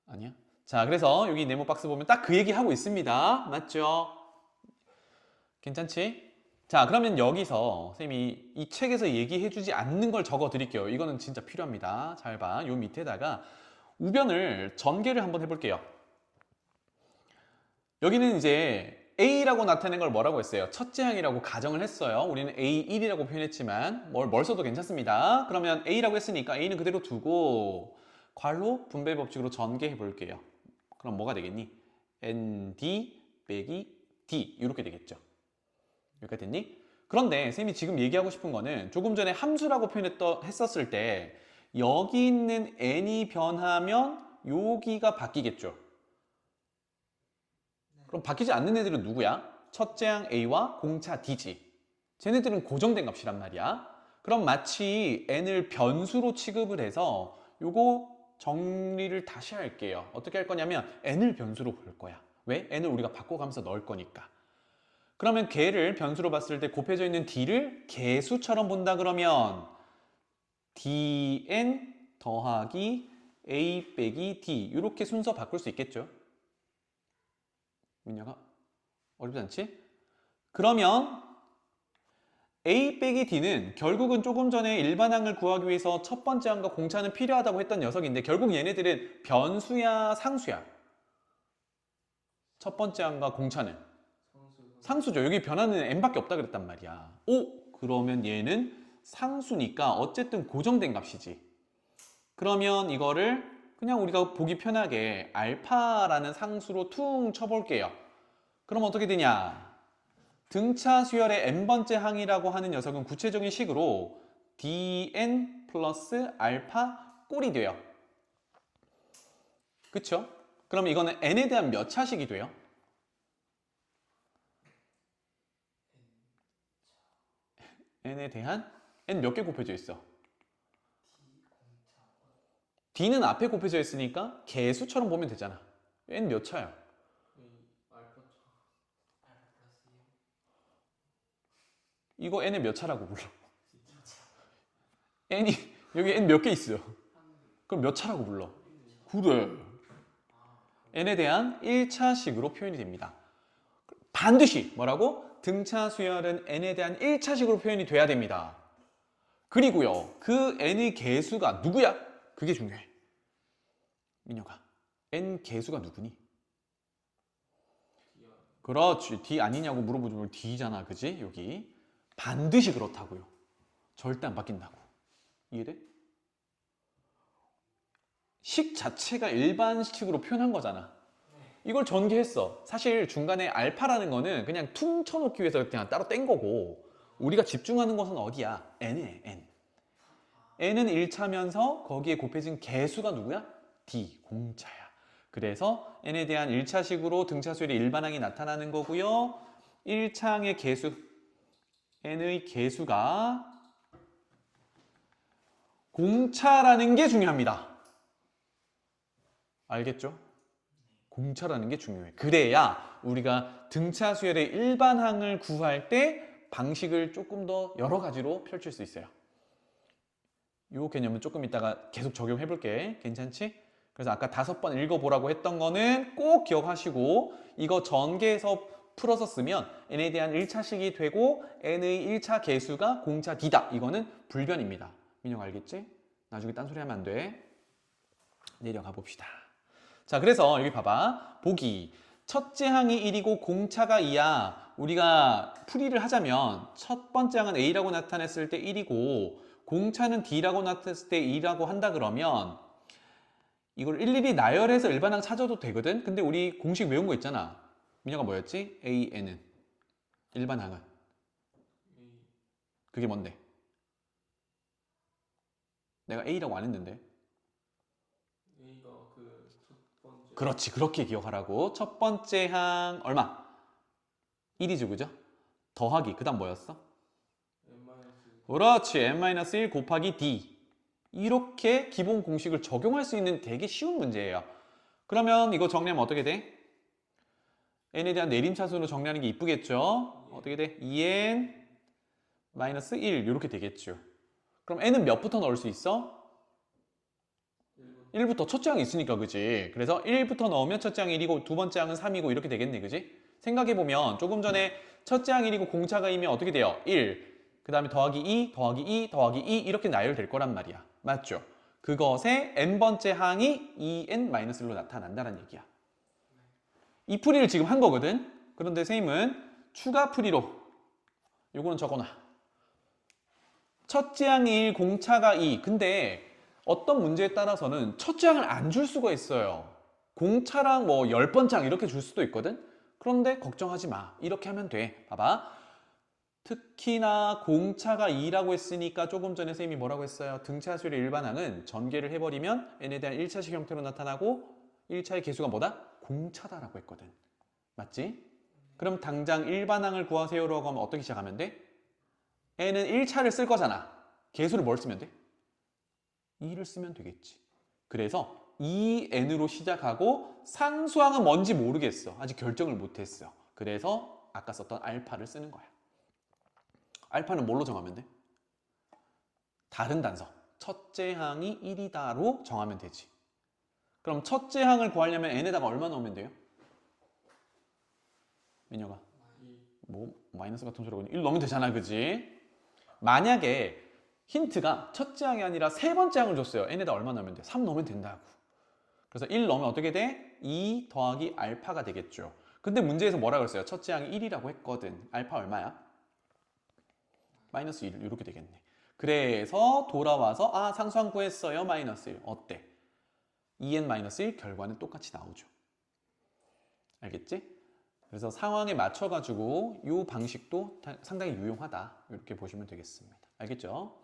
아니야? 자, 그래서 여기 네모 박스 보면 딱 그 얘기 하고 있습니다. 맞죠? 괜찮지? 자, 그러면 여기서 선생님이 이 책에서 얘기해주지 않는 걸 적어 드릴게요. 이거는 진짜 필요합니다. 잘 봐. 요 밑에다가 우변을 전개를 한번 해볼게요. 여기는 이제 A라고 나타낸 걸 뭐라고 했어요? 첫째 항이라고 가정을 했어요. 우리는 A1이라고 표현했지만 뭘 써도 괜찮습니다. 그러면 A라고 했으니까 A는 그대로 두고 괄호 분배 법칙으로 전개해 볼게요. 그럼 뭐가 되겠니? ND 빼기 D 이렇게 되겠죠. 여기까지 됐니? 그런데 선생님이 지금 얘기하고 싶은 거는 조금 전에 함수라고 했었을 때 여기 있는 n이 변하면 여기가 바뀌겠죠. 그럼 바뀌지 않는 애들은 누구야? 첫째 항 A와 공차 D지. 쟤네들은 고정된 값이란 말이야. 그럼 마치 n을 변수로 취급을 해서 요거 정리를 다시 할게요. 어떻게 할 거냐면 n을 변수로 볼 거야. 왜? n을 우리가 바꿔가면서 넣을 거니까. 그러면 걔를 변수로 봤을 때 곱해져 있는 d를 개수처럼 본다 그러면 dn 더하기 a 빼기 d 이렇게 순서 바꿀 수 있겠죠. 민혁아, 어렵지 않지? 그러면 A 빼기 D는 결국은 조금 전에 일반항을 구하기 위해서 첫 번째 항과 공차는 필요하다고 했던 녀석인데 결국 얘네들은 변수야, 상수야? 첫 번째 항과 공차는 상수죠. 여기 변하는 n밖에 없다 그랬단 말이야. 오! 그러면 얘는 상수니까 어쨌든 고정된 값이지. 그러면 이거를 그냥 우리가 보기 편하게 알파라는 상수로 퉁 쳐볼게요. 그럼 어떻게 되냐? 등차 수열의 n번째 항이라고 하는 녀석은 구체적인 식으로 dn 플러스 알파 꼴이 돼요. 그쵸? 그럼 이거는 n에 대한 몇 차식이 돼요? n에 대한 n 몇 개 곱해져 있어? d는 앞에 곱해져 있으니까 개수처럼 보면 되잖아. n 몇 차야? 알파 이거 n의 몇 차라고 불러? n이 여기 n 몇 개 있어요. 그럼 몇 차라고 불러? 그래. n에 대한 1차식으로 표현이 됩니다. 반드시 뭐라고? 등차 수열은 n에 대한 1차식으로 표현이 돼야 됩니다. 그리고요, 그 n의 개수가 누구야? 그게 중요해. 민혁아, n 개수가 누구니? 그렇지, D 아니냐고 물어보면 D잖아, 그지? 여기 반드시 그렇다고요. 절대 안 바뀐다고. 이해돼? 식 자체가 일반식으로 표현한 거잖아. 이걸 전개했어. 사실 중간에 알파라는 거는 그냥 퉁 쳐놓기 위해서 그냥 따로 뗀 거고, 우리가 집중하는 것은 어디야? n에 n. n은 1차면서 거기에 곱해진 개수가 누구야? D, 공차야. 그래서 n에 대한 1차식으로 등차수열의 일반항이 나타나는 거고요. 1차항의 개수, n의 개수가 공차라는 게 중요합니다. 알겠죠? 공차라는 게 중요해. 그래야 우리가 등차수열의 일반항을 구할 때 방식을 조금 더 여러 가지로 펼칠 수 있어요. 이 개념은 조금 이따가 계속 적용해 볼게. 괜찮지? 그래서 아까 5번 읽어보라고 했던 거는 꼭 기억하시고, 이거 전개해서 풀어서 쓰면 n에 대한 1차식이 되고 n의 1차 개수가 공차 d다. 이거는 불변입니다. 민영 알겠지? 나중에 딴소리 하면 안 돼. 내려가 봅시다. 자, 그래서 여기 봐봐. 보기. 첫째 항이 1이고 공차가 2야. 우리가 풀이를 하자면 첫 번째 항은 A라고 나타냈을 때 1이고 공차는 D라고 나타냈을 때 2라고 한다 그러면 이걸 일일이 나열해서 일반항 찾아도 되거든? 근데 우리 공식 외운 거 있잖아. 민혁아 뭐였지? AN은. 일반항은. 그게 뭔데? 내가 A라고 안 했는데. A가 그 첫 번째. 그렇지, 그렇게 기억하라고. 첫 번째 항 얼마? 1이죠, 그죠? 더하기, 그 다음 뭐였어? n-1. 그렇지, n-1 곱하기 d. 이렇게 기본 공식을 적용할 수 있는 되게 쉬운 문제예요. 그러면 이거 정리하면 어떻게 돼? n에 대한 내림차순으로 정리하는 게 이쁘겠죠? 어떻게 돼? 2n-1 이렇게 되겠죠. 그럼 n은 몇부터 넣을 수 있어? 1부터 첫째 항이 있으니까, 그지? 그래서 1부터 넣으면 첫째 항 1이고 두 번째 항은 3이고 이렇게 되겠네, 그지? 생각해보면 조금 전에 첫째 항 1이고 공차가 2면 어떻게 돼요? 1, 그 다음에 더하기 2, 더하기 2, 더하기 2 이렇게 나열될 거란 말이야. 맞죠? 그것의 n번째 항이 2n-1로 나타난다는 얘기야. 이 풀이를 지금 한 거거든? 그런데 선생님은 추가 풀이로 요거는 적어놔. 첫째 항이 1, 공차가 2. 근데 어떤 문제에 따라서는 첫째 항을 안 줄 수가 있어요. 공차랑 뭐 10번째 항 이렇게 줄 수도 있거든? 그런데 걱정하지 마. 이렇게 하면 돼. 봐봐. 특히나 공차가 2라고 했으니까 조금 전에 선생님이 뭐라고 했어요? 등차수열의 일반항은 전개를 해버리면 n에 대한 1차식 형태로 나타나고 1차의 개수가 뭐다? 공차다라고 했거든. 맞지? 그럼 당장 일반항을 구하세요라고 하면 어떻게 시작하면 돼? n은 1차를 쓸 거잖아. 개수를 뭘 쓰면 돼? 2를 쓰면 되겠지. 그래서 2n으로 시작하고 상수항은 뭔지 모르겠어. 아직 결정을 못했어. 그래서 아까 썼던 알파를 쓰는 거야. 알파는 뭘로 정하면 돼? 다른 단서. 첫째 항이 1이다로 정하면 되지. 그럼 첫째 항을 구하려면 n에다가 얼마 넣으면 돼요? 민혁아. 이 뭐 마이너스 같은 소리고 1 넣으면 되잖아, 그지? 만약에 힌트가 첫째 항이 아니라 세 번째 항을 줬어요. n에다 얼마 넣으면 돼? 3 넣으면 된다고. 그래서 1 넣으면 어떻게 돼? 2 더하기 알파가 되겠죠. 근데 문제에서 뭐라 그랬어요? 첫째 항이 1이라고 했거든. 알파 얼마야? 마이너스 1 이렇게 되겠네. 그래서 돌아와서 아 상수항 구했어요. 마이너스 1 어때? 2n-1 결과는 똑같이 나오죠. 알겠지? 그래서 상황에 맞춰가지고 이 방식도 상당히 유용하다. 이렇게 보시면 되겠습니다. 알겠죠?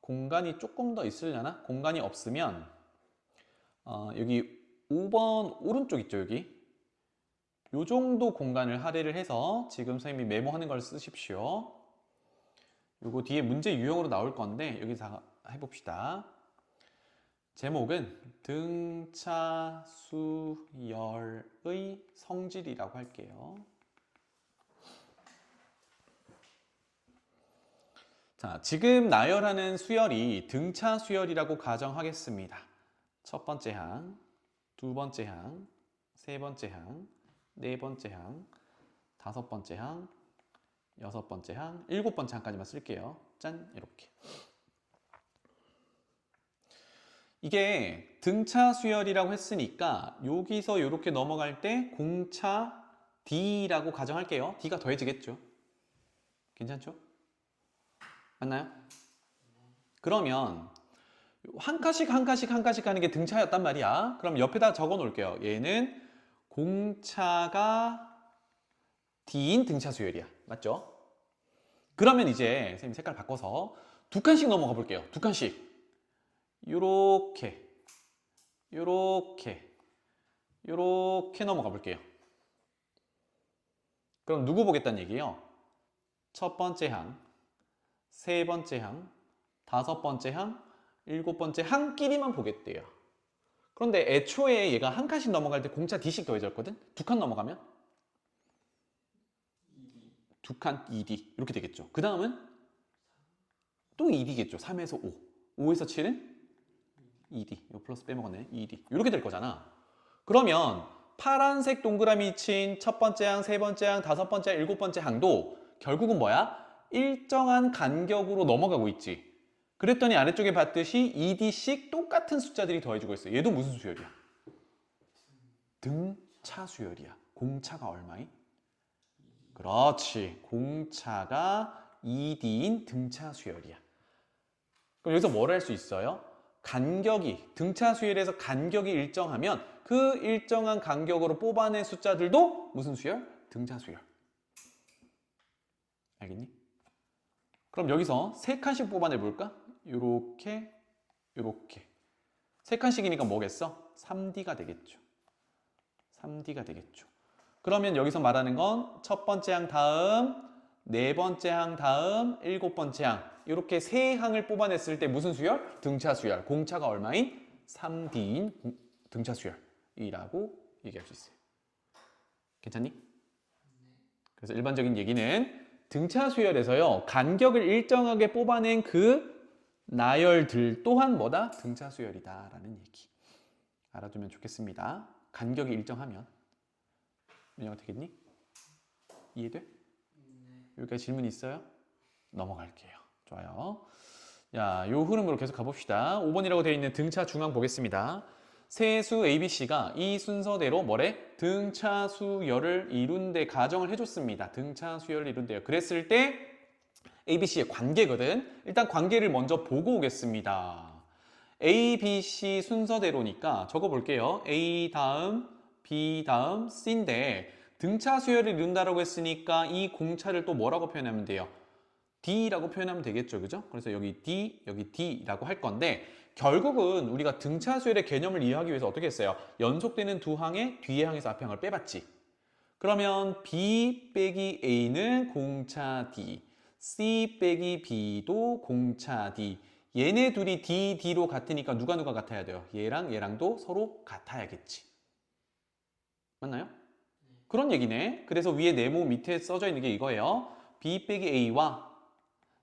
공간이 조금 더 있으려나? 공간이 없으면 여기 5번 오른쪽 있죠, 여기? 요 정도 공간을 할애를 해서 지금 선생님이 메모하는 걸 쓰십시오. 요거 뒤에 문제 유형으로 나올 건데 여기서 해봅시다. 제목은 등차 수열의 성질이라고 할게요. 자, 지금 나열하는 수열이 등차 수열이라고 가정하겠습니다. 첫 번째 항, 두 번째 항, 세 번째 항, 네 번째 항, 다섯 번째 항, 여섯 번째 항, 일곱 번째 항까지만 쓸게요. 짠, 이렇게. 이게 등차 수열이라고 했으니까 여기서 이렇게 넘어갈 때 공차 D라고 가정할게요. D가 더해지겠죠. 괜찮죠? 맞나요? 그러면 한 칸씩 한 칸씩 한 칸씩 하는 게 등차였단 말이야. 그럼 옆에다 적어 놓을게요. 얘는 공차가 D인 등차 수열이야. 맞죠? 그러면 이제 선생님 색깔 바꿔서 두 칸씩 넘어가 볼게요. 두 칸씩. 요렇게 요렇게 요렇게 넘어가 볼게요. 그럼 누구 보겠다는 얘기예요? 첫 번째 항, 세 번째 항, 다섯 번째 항, 일곱 번째 항끼리만 보겠대요. 그런데 애초에 얘가 한 칸씩 넘어갈 때 공차 D씩 더해졌거든? 두 칸 넘어가면? 두 칸 2D 이렇게 되겠죠. 그 다음은 또 2D겠죠. 3에서 5, 5에서 7은 2D, 이거 플러스 빼먹었네. 2D 이렇게 될 거잖아. 그러면 파란색 동그라미 친 첫 번째 항, 세 번째 항, 다섯 번째 항, 일곱 번째 항도 결국은 뭐야? 일정한 간격으로 넘어가고 있지. 그랬더니 아래쪽에 봤듯이 2D씩 똑같은 숫자들이 더해지고 있어. 얘도 무슨 수열이야? 등차 수열이야. 공차가 얼마이? 그렇지. 공차가 2D인 등차 수열이야. 그럼 여기서 뭘 할 수 있어요? 간격이, 등차 수열에서 간격이 일정하면 그 일정한 간격으로 뽑아낸 숫자들도 무슨 수열? 등차 수열. 알겠니? 그럼 여기서 세 칸씩 뽑아내 볼까? 요렇게, 요렇게. 세 칸씩이니까 뭐겠어? 3D가 되겠죠. 3D가 되겠죠. 그러면 여기서 말하는 건 첫 번째 항 다음, 네 번째 항 다음, 일곱 번째 항. 이렇게 세 항을 뽑아냈을 때 무슨 수열? 등차 수열. 공차가 얼마인? 3D인 등차 수열이라고 얘기할 수 있어요. 괜찮니? 그래서 일반적인 얘기는 등차 수열에서요. 간격을 일정하게 뽑아낸 그 나열들 또한 뭐다? 등차 수열이다라는 얘기. 알아두면 좋겠습니다. 간격이 일정하면. 민영아 되겠니? 이해돼? 여기까지 질문 있어요? 넘어갈게요. 좋아요. 자, 요 흐름으로 계속 가봅시다. 5번이라고 되어 있는 등차 중앙 보겠습니다. 세수 ABC가 이 순서대로 뭐래? 등차 수열을 이룬데 가정을 해줬습니다. 등차 수열을 이룬대요. 그랬을 때 ABC의 관계거든. 일단 관계를 먼저 보고 오겠습니다. A, B, C 순서대로니까 적어볼게요. A 다음, B 다음, C인데 등차 수열을 이룬다라고 했으니까 이 공차를 또 뭐라고 표현하면 돼요? D라고 표현하면 되겠죠. 그죠? 그래서 여기 D, 여기 D라고 할 건데 결국은 우리가 등차 수열의 개념을 이해하기 위해서 어떻게 했어요? 연속되는 두 항에 뒤에 항에서 앞에 항을 빼봤지. 그러면 B 빼기 A는 공차 D, C 빼기 B도 공차 D. 얘네 둘이 D, D로 같으니까 누가 같아야 돼요? 얘랑 얘랑도 서로 같아야겠지. 맞나요? 그런 얘기네. 그래서 위에 네모 밑에 써져 있는 게 이거예요. B 빼기 A와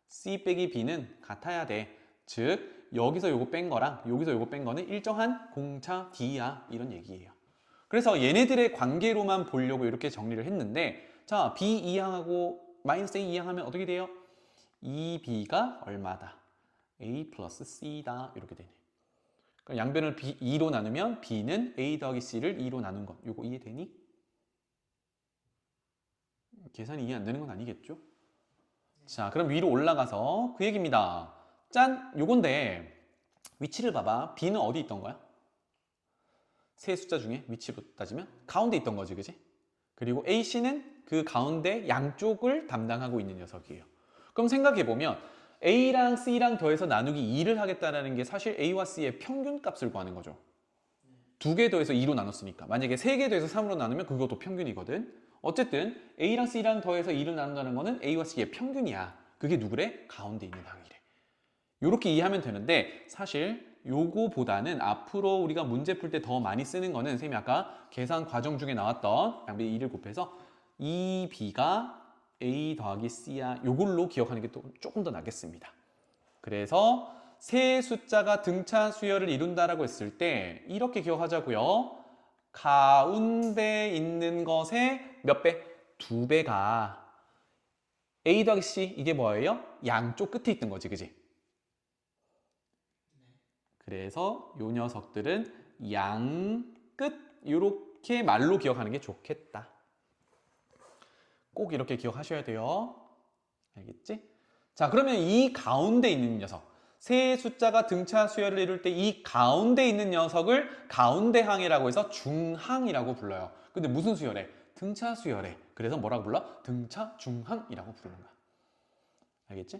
C 빼기 B는 같아야 돼. 즉 여기서 요거 뺀 거랑 여기서 요거 뺀 거는 일정한 공차 D야. 이런 얘기예요. 그래서 얘네들의 관계로만 보려고 이렇게 정리를 했는데 자, B 2항하고 마이너스 A 2항 하면 어떻게 돼요? 2B가 얼마다? A 플러스 C다. 이렇게 되네. 그럼 양변을 2로 나누면 B는 A 더하기 C를 2로 나눈 것. 요거 이해되니? 계산이 이해 안 되는 건 아니겠죠? 자, 그럼 위로 올라가서 그 얘기입니다. 짠! 요건데 위치를 봐봐. B는 어디 있던 거야? 세 숫자 중에 위치로 따지면 가운데 있던 거지, 그지? 그리고 AC는 그 가운데 양쪽을 담당하고 있는 녀석이에요. 그럼 생각해보면 A랑 C랑 더해서 나누기 2를 하겠다는 게 사실 A와 C의 평균값을 구하는 거죠. 2개 더해서 2로 나눴으니까. 만약에 3개 더해서 3으로 나누면 그것도 평균이거든. 어쨌든 A랑 C랑 더해서 2를 나눈다는 거는 A와 C의 평균이야. 그게 누구래? 가운데 있는 항이래. 이렇게 이해하면 되는데 사실 요거보다는 앞으로 우리가 문제 풀 때 더 많이 쓰는 거는 선생님이 아까 계산 과정 중에 나왔던 양변 2를 곱해서 2B가 A 더하기 C야. 요걸로 기억하는 게 또 조금 더 낫겠습니다. 그래서 세 숫자가 등차 수열을 이룬다라고 했을 때 이렇게 기억하자고요. 가운데 있는 것의 몇 배? 2배가 A 더하기 C 이게 뭐예요? 양쪽 끝에 있던 거지, 그지? 그래서 요 녀석들은 양 끝 이렇게 말로 기억하는 게 좋겠다. 꼭 이렇게 기억하셔야 돼요. 알겠지? 자, 그러면 이 가운데 있는 녀석 세 숫자가 등차 수열을 이룰 때 이 가운데 있는 녀석을 가운데 항이라고 해서 중항이라고 불러요. 근데 무슨 수열에? 등차 수열에. 그래서 뭐라고 불러? 등차 중항이라고 부르는 거야. 알겠지?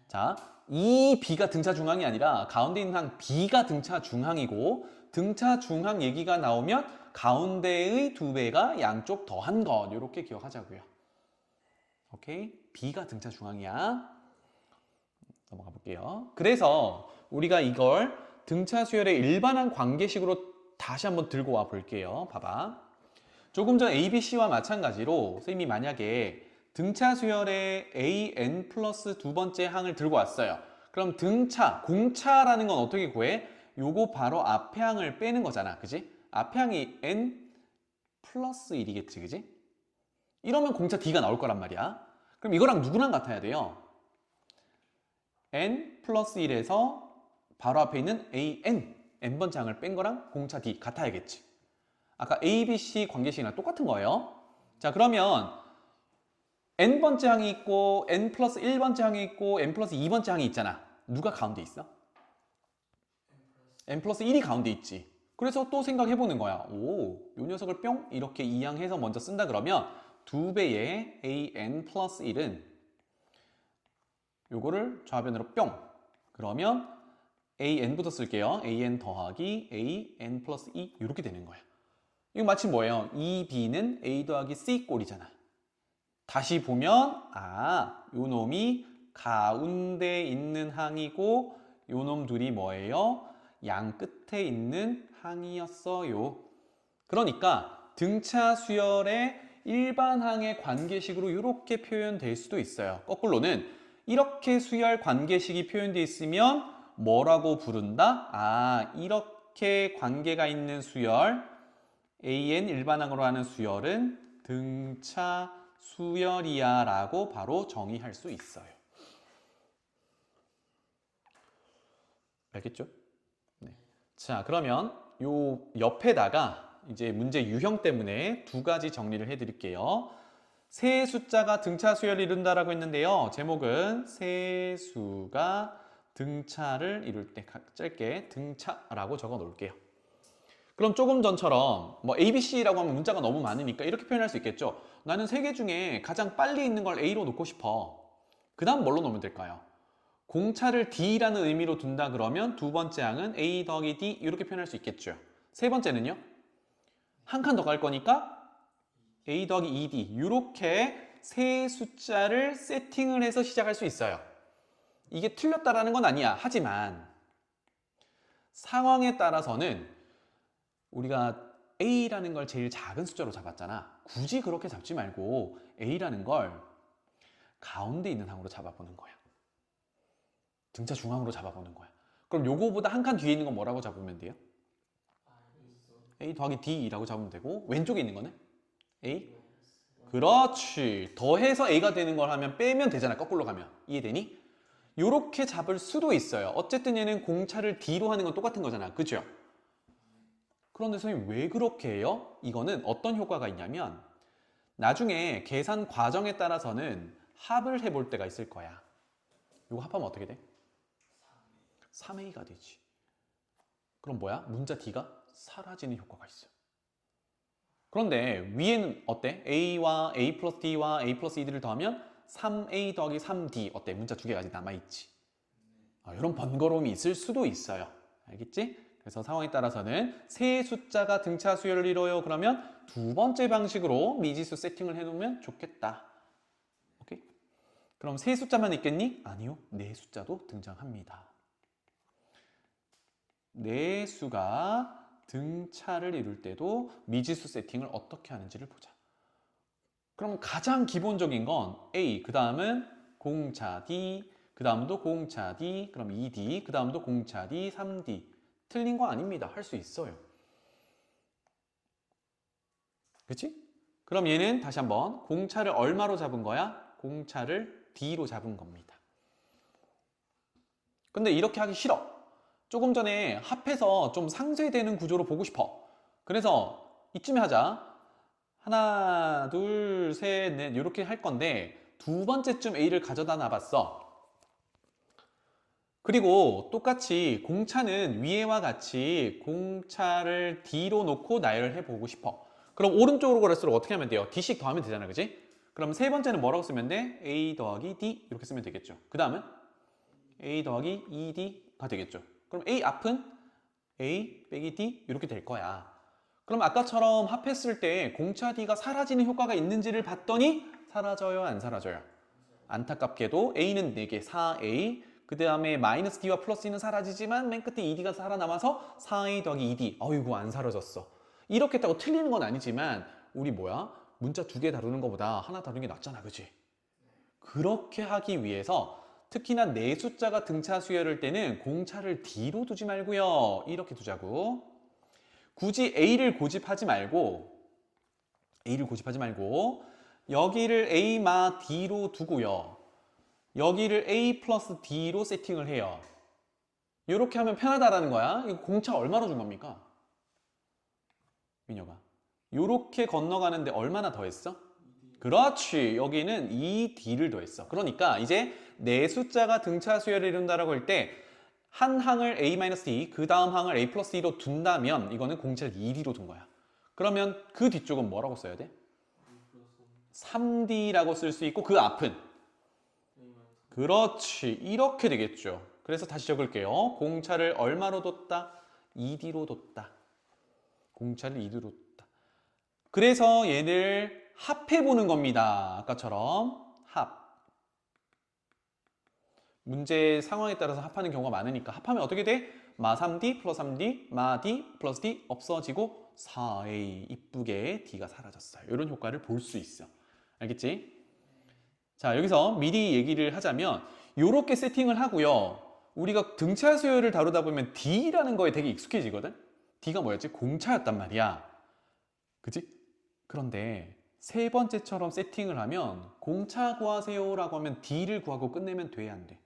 자, 이 B가 등차 중항이 아니라 가운데 있는 항 B가 등차 중항이고 등차 중항 얘기가 나오면 가운데의 2배가 양쪽 더한 것 이렇게 기억하자고요. 오케이? B가 등차 중항이야. 넘어가 볼게요. 그래서 우리가 이걸 등차 수열의 일반항 관계식으로 다시 한번 들고 와 볼게요. 봐봐. 조금 전 ABC와 마찬가지로 선생님이 만약에 등차 수열의 AN 플러스 두 번째 항을 들고 왔어요. 그럼 등차, 공차라는 건 어떻게 구해? 요거 바로 앞에 항을 빼는 거잖아. 그지? 앞에 항이 N 플러스 1이겠지. 그지? 이러면 공차 D가 나올 거란 말이야. 그럼 이거랑 누구랑 같아야 돼요? N 플러스 1에서 바로 앞에 있는 AN, N번째 항을 뺀 거랑 공차 D 같아야겠지. 아까 ABC 관계식이랑 똑같은 거예요. 자, 그러면 N번째 항이 있고 N 플러스 1번째 항이 있고 N 플러스 2번째 항이 있잖아. 누가 가운데 있어? N 플러스 1이 가운데 있지. 그래서 또 생각해보는 거야. 오, 요 녀석을 뿅 이렇게 이항해서 먼저 쓴다 그러면 2배의 AN 플러스 1은 요거를 좌변으로 뿅. 그러면 AN부터 쓸게요. AN 더하기 AN 플러스 2 이렇게 되는 거야. 이거 마치 뭐예요? 2B는 A 더하기 C 꼴이잖아. 다시 보면 요 놈이 가운데 있는 항이고 요 놈 둘이 뭐예요? 양 끝에 있는 항이었어요. 그러니까 등차 수열의 일반항의 관계식으로 이렇게 표현될 수도 있어요. 거꾸로는 이렇게 수열 관계식이 표현되어 있으면 뭐라고 부른다? 이렇게 관계가 있는 수열 AN 일반항으로 하는 수열은 등차 수열이야 라고 바로 정의할 수 있어요. 알겠죠? 네. 자, 그러면 요 옆에다가 이제 문제 유형 때문에 두 가지 정리를 해드릴게요. 세 숫자가 등차 수열을 이룬다라고 했는데요. 제목은 세 수가 등차를 이룰 때 짧게 등차라고 적어 놓을게요. 그럼 조금 전처럼 뭐 ABC라고 하면 문자가 너무 많으니까 이렇게 표현할 수 있겠죠. 나는 세 개 중에 가장 빨리 있는 걸 A로 놓고 싶어. 그 다음 뭘로 놓으면 될까요? 공차를 D라는 의미로 둔다 그러면 두 번째 항은 A 더하기 D 이렇게 표현할 수 있겠죠. 세 번째는요? 한 칸 더 갈 거니까 A 더하기 2D 이렇게 세 숫자를 세팅을 해서 시작할 수 있어요. 이게 틀렸다라는 건 아니야. 하지만 상황에 따라서는 우리가 A라는 걸 제일 작은 숫자로 잡았잖아. 굳이 그렇게 잡지 말고 A라는 걸 가운데 있는 항으로 잡아보는 거야. 등차 중앙으로 잡아보는 거야. 그럼 요거보다 한 칸 뒤에 있는 건 뭐라고 잡으면 돼요? A 더하기 D라고 잡으면 되고 왼쪽에 있는 거는 A? 그렇지. 더해서 A가 되는 걸 하면 빼면 되잖아. 거꾸로 가면. 이해되니? 요렇게 잡을 수도 있어요. 어쨌든 얘는 공차를 D로 하는 건 똑같은 거잖아. 그죠? 그런데 선생님 왜 그렇게 해요? 이거는 어떤 효과가 있냐면 나중에 계산 과정에 따라서는 합을 해볼 때가 있을 거야. 이거 합하면 어떻게 돼? 3A가 되지. 그럼 뭐야? 문자 D가 사라지는 효과가 있어. 그런데 위에는 어때? A와 A 플러스 D와 A 플러스 D를 더하면 3A 더하기 3D 어때? 문자 두 개가 아직 남아있지. 이런 번거로움이 있을 수도 있어요. 알겠지? 그래서 상황에 따라서는 세 숫자가 등차 수열을 이뤄요. 그러면 두 번째 방식으로 미지수 세팅을 해놓으면 좋겠다. 오케이? 그럼 세 숫자만 있겠니? 아니요. 네 숫자도 등장합니다. 네 수가 등차를 이룰 때도 미지수 세팅을 어떻게 하는지를 보자. 그럼 가장 기본적인 건 A, 그 다음은 공차 D, 그 다음도 공차 D, 그럼 2D, 그 다음도 공차 D, 3D. 틀린 거 아닙니다. 할 수 있어요. 그치? 그럼 얘는 다시 한번 공차를 얼마로 잡은 거야? 공차를 D로 잡은 겁니다. 근데 이렇게 하기 싫어. 조금 전에 합해서 좀 상쇄되는 구조로 보고 싶어. 그래서 이쯤에 하자. 하나, 둘, 셋, 넷 이렇게 할 건데 두 번째쯤 A를 가져다 놔봤어. 그리고 똑같이 공차는 위에와 같이 공차를 D로 놓고 나열을 해보고 싶어. 그럼 오른쪽으로 갈수록 어떻게 하면 돼요? D씩 더하면 되잖아, 그지? 그럼 세 번째는 뭐라고 쓰면 돼? A 더하기 D 이렇게 쓰면 되겠죠. 그 다음은 A 더하기 2D가 되겠죠. 그럼 A 앞은 A 빼기 D 이렇게 될 거야. 그럼 아까처럼 합했을 때 공차 D가 사라지는 효과가 있는지를 봤더니 사라져요, 안 사라져요? 안타깝게도 A는 4개, 4A, 그 다음에 마이너스 D와 플러스 D는 사라지지만 맨 끝에 2D가 살아남아서 4A 더하기 2D. 어이구, 안 사라졌어. 이렇게 했다고 틀리는 건 아니지만 우리 뭐야? 문자 2개 다루는 것보다 하나 다루는 게 낫잖아, 그치? 그렇게 하기 위해서 특히나 네 숫자가 등차 수열일 때는 공차를 D로 두지 말고요. 이렇게 두자고. 굳이 A를 고집하지 말고 여기를 A 마 D로 두고요. 여기를 A 플러스 D로 세팅을 해요. 이렇게 하면 편하다라는 거야. 이거 공차 얼마로 준 겁니까? 민혁아. 이렇게 건너가는데 얼마나 더했어? 그렇지. 여기는 2D를 더했어. 그러니까 이제 네 숫자가 등차 수열을 이룬다라고 할 때 한 항을 A-D, 그 다음 항을 A 플러스 D로 둔다면 이거는 공차를 2D로 둔 거야. 그러면 그 뒤쪽은 뭐라고 써야 돼? 3D라고 쓸 수 있고 그 앞은? 그렇지. 이렇게 되겠죠. 그래서 다시 적을게요. 공차를 얼마로 뒀다? 2D로 뒀다. 공차를 2D로 뒀다. 그래서 얘를 합해보는 겁니다. 아까처럼 합. 문제 상황에 따라서 합하는 경우가 많으니까 합하면 어떻게 돼? 마 3D 플러스 3D, 마 D 플러스 D 없어지고 4A 이쁘게 D가 사라졌어요. 이런 효과를 볼 수 있어. 알겠지? 자, 여기서 미리 얘기를 하자면 이렇게 세팅을 하고요. 우리가 등차 수열을 다루다 보면 D라는 거에 되게 익숙해지거든? D가 뭐였지? 공차였단 말이야. 그치? 그런데 세 번째처럼 세팅을 하면 공차 구하세요라고 하면 D를 구하고 끝내면 돼, 안 돼?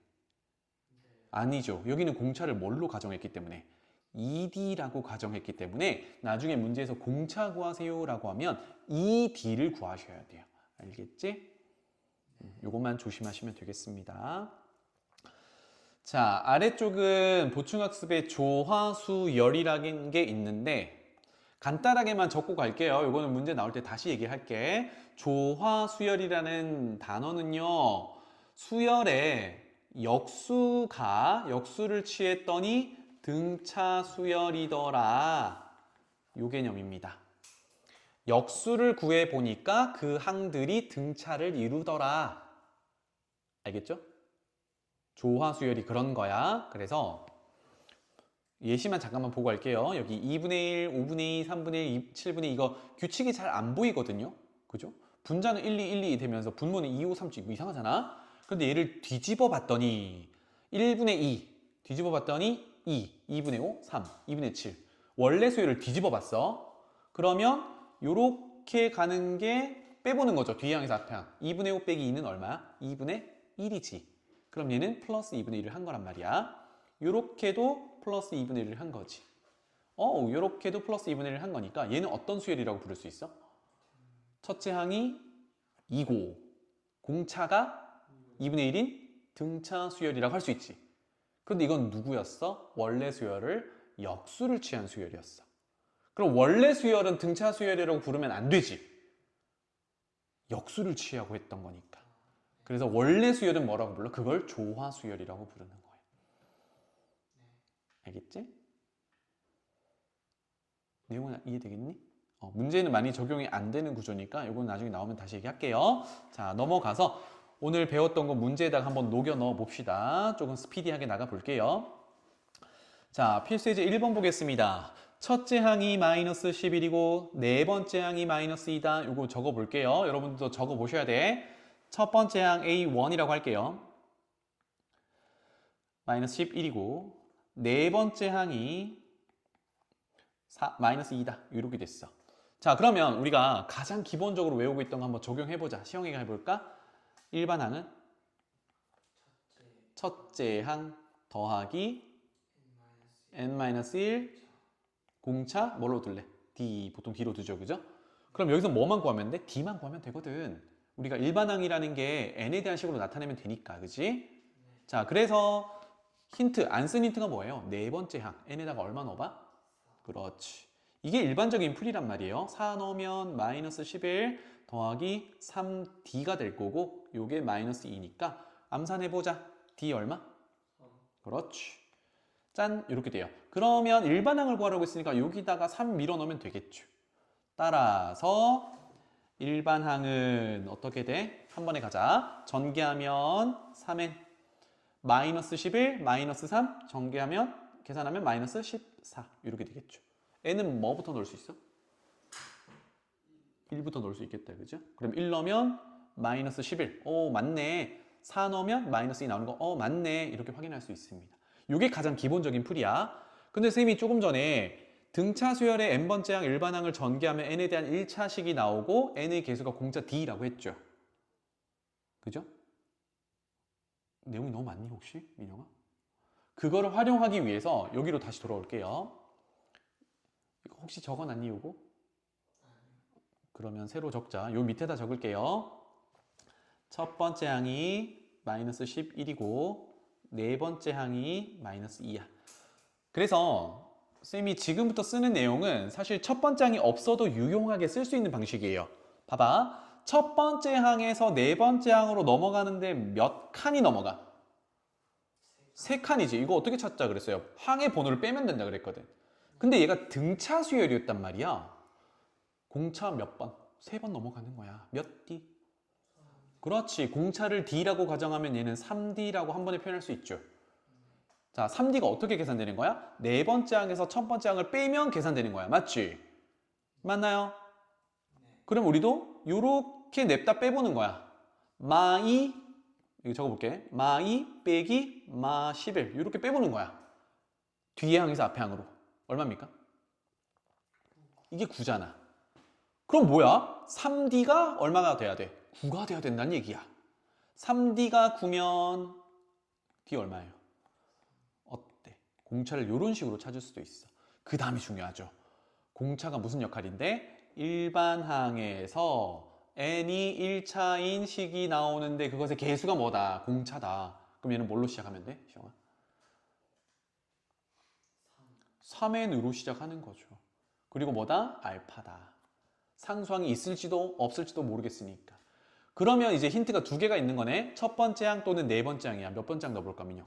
아니죠. 여기는 공차를 뭘로 가정했기 때문에 2D라고 가정했기 때문에 나중에 문제에서 공차 구하세요라고 하면 2D를 구하셔야 돼요. 알겠지? 요것만 조심하시면 되겠습니다. 자, 아래쪽은 보충학습의 조화수열이라는 게 있는데 간단하게만 적고 갈게요. 요거는 문제 나올 때 다시 얘기할게. 조화수열이라는 단어는요, 수열에 역수를 취했더니 등차 수열이더라. 요 개념입니다. 역수를 구해 보니까 그 항들이 등차를 이루더라. 알겠죠? 조화수열이 그런 거야. 그래서 예시만 잠깐만 보고 갈게요. 여기 2분의 1, 5분의 2, 3분의 1, 7분의 2 이거 규칙이 잘 안 보이거든요. 그죠? 분자는 1, 2, 1, 2 되면서 분모는 2, 5, 3, 7 이거 이상하잖아. 근데 얘를 뒤집어 봤더니 1분의 2 뒤집어 봤더니 2, 2분의 5, 3, 2분의 7 원래 수열을 뒤집어 봤어. 그러면 요렇게 가는 게 빼보는 거죠. 뒤에 항에서 앞에 항. 2분의 5 빼기 2는 얼마야? 2분의 1이지. 그럼 얘는 플러스 2분의 1을 한 거란 말이야. 요렇게도 플러스 2분의 1을 한 거지. 요렇게도 플러스 2분의 1을 한 거니까 얘는 어떤 수열이라고 부를 수 있어? 첫째 항이 2고 공차가 2분의 1인 등차 수열이라고 할 수 있지. 그런데 이건 누구였어? 원래 수열을 역수를 취한 수열이었어. 그럼 원래 수열은 등차 수열이라고 부르면 안 되지. 역수를 취하고 했던 거니까. 그래서 원래 수열은 뭐라고 불러? 그걸 조화 수열이라고 부르는 거야. 알겠지? 내용은 이해되겠니? 문제는 많이 적용이 안 되는 구조니까 이건 나중에 나오면 다시 얘기할게요. 자, 넘어가서 오늘 배웠던 거 문제에다가 한번 녹여 넣어 봅시다. 조금 스피디하게 나가 볼게요. 자, 필수 예제 1번 보겠습니다. 첫째 항이 마이너스 11이고 네 번째 항이 마이너스 2다. 이거 적어 볼게요. 여러분들도 적어 보셔야 돼. 첫 번째 항 A1이라고 할게요. 마이너스 11이고 네 번째 항이 마이너스 2다. 이렇게 됐어. 자, 그러면 우리가 가장 기본적으로 외우고 있던 거 한번 적용해보자. 시영이가 해볼까? 일반 항은 첫째 항 더하기 n-1 공차 뭘로 둘래? D 보통 D로 두죠, 그죠? 그럼 여기서 뭐만 구하면 돼? D만 구하면 되거든. 우리가 일반항이라는 게 n에 대한 식으로 나타내면 되니까, 그지? 자, 그래서 힌트, 안 쓴 힌트가 뭐예요? 네 번째 항, n에다가 얼마 넣어봐? 그렇지. 이게 일반적인 풀이란 말이에요. 4 넣으면 마이너스 11 더하기 3D가 될 거고 요게 마이너스 2니까 암산해보자. D 얼마? 그렇지. 짠! 이렇게 돼요. 그러면 일반항을 구하라고 했으니까 여기다가 3 밀어넣으면 되겠죠. 따라서 일반항은 어떻게 돼? 한 번에 가자. 전개하면 3n 마이너스 11 마이너스 3 전개하면 계산하면 마이너스 14 이렇게 되겠죠. n은 뭐부터 넣을 수 있어? 1부터 넣을 수 있겠다, 그죠? 그럼 1 넣으면 마이너스 11. 오, 맞네. 4 넣으면 마이너스 2 나오는 거. 맞네. 이렇게 확인할 수 있습니다. 이게 가장 기본적인 풀이야. 근데 쌤이 조금 전에 등차 수열의 n번째 항 일반항을 전개하면 n에 대한 1차식이 나오고 n의 개수가 공차 d라고 했죠. 그죠? 내용이 너무 많니 혹시? 민영아? 그거를 활용하기 위해서 여기로 다시 돌아올게요. 이거 혹시 적어놨니 요거? 그러면 새로 적자. 요 밑에다 적을게요. 첫 번째 항이 마이너스 11이고 네 번째 항이 마이너스 2야. 그래서 쌤이 지금부터 쓰는 내용은 사실 첫 번째 항이 없어도 유용하게 쓸 수 있는 방식이에요. 봐봐. 첫 번째 항에서 네 번째 항으로 넘어가는데 몇 칸이 넘어가? 3칸이지. 이거 어떻게 찾자 그랬어요? 항의 번호를 빼면 된다 그랬거든. 근데 얘가 등차 수열이었단 말이야. 공차 몇 번? 3번 넘어가는 거야. 몇 D? 그렇지. 공차를 D라고 가정하면 얘는 3D라고 한 번에 표현할 수 있죠. 자, 3D가 어떻게 계산되는 거야? 네 번째 항에서 첫 번째 항을 빼면 계산되는 거야. 맞지? 맞나요? 그럼 우리도 요렇게 냅다 빼보는 거야. 마2 이거 적어볼게. 마2 빼기 마11 이렇게 빼보는 거야. 뒤에 항에서 앞에 항으로. 얼마입니까? 이게 9잖아. 그럼 뭐야? 3D가 얼마가 돼야 돼? 9가 돼야 된다는 얘기야. 3D가 9면 D 얼마예요? 어때? 공차를 이런 식으로 찾을 수도 있어. 그 다음이 중요하죠. 공차가 무슨 역할인데? 일반항에서 n이 1차인 식이 나오는데 그것의 개수가 뭐다? 공차다. 그럼 얘는 뭘로 시작하면 돼? 시영아? 3n으로 시작하는 거죠. 그리고 뭐다? 알파다. 상수항이 있을지도 없을지도 모르겠으니까. 그러면 이제 힌트가 2개가 있는 거네. 첫 번째 항 또는 네 번째 항이야. 몇 번째 항 넣어볼까, 민영?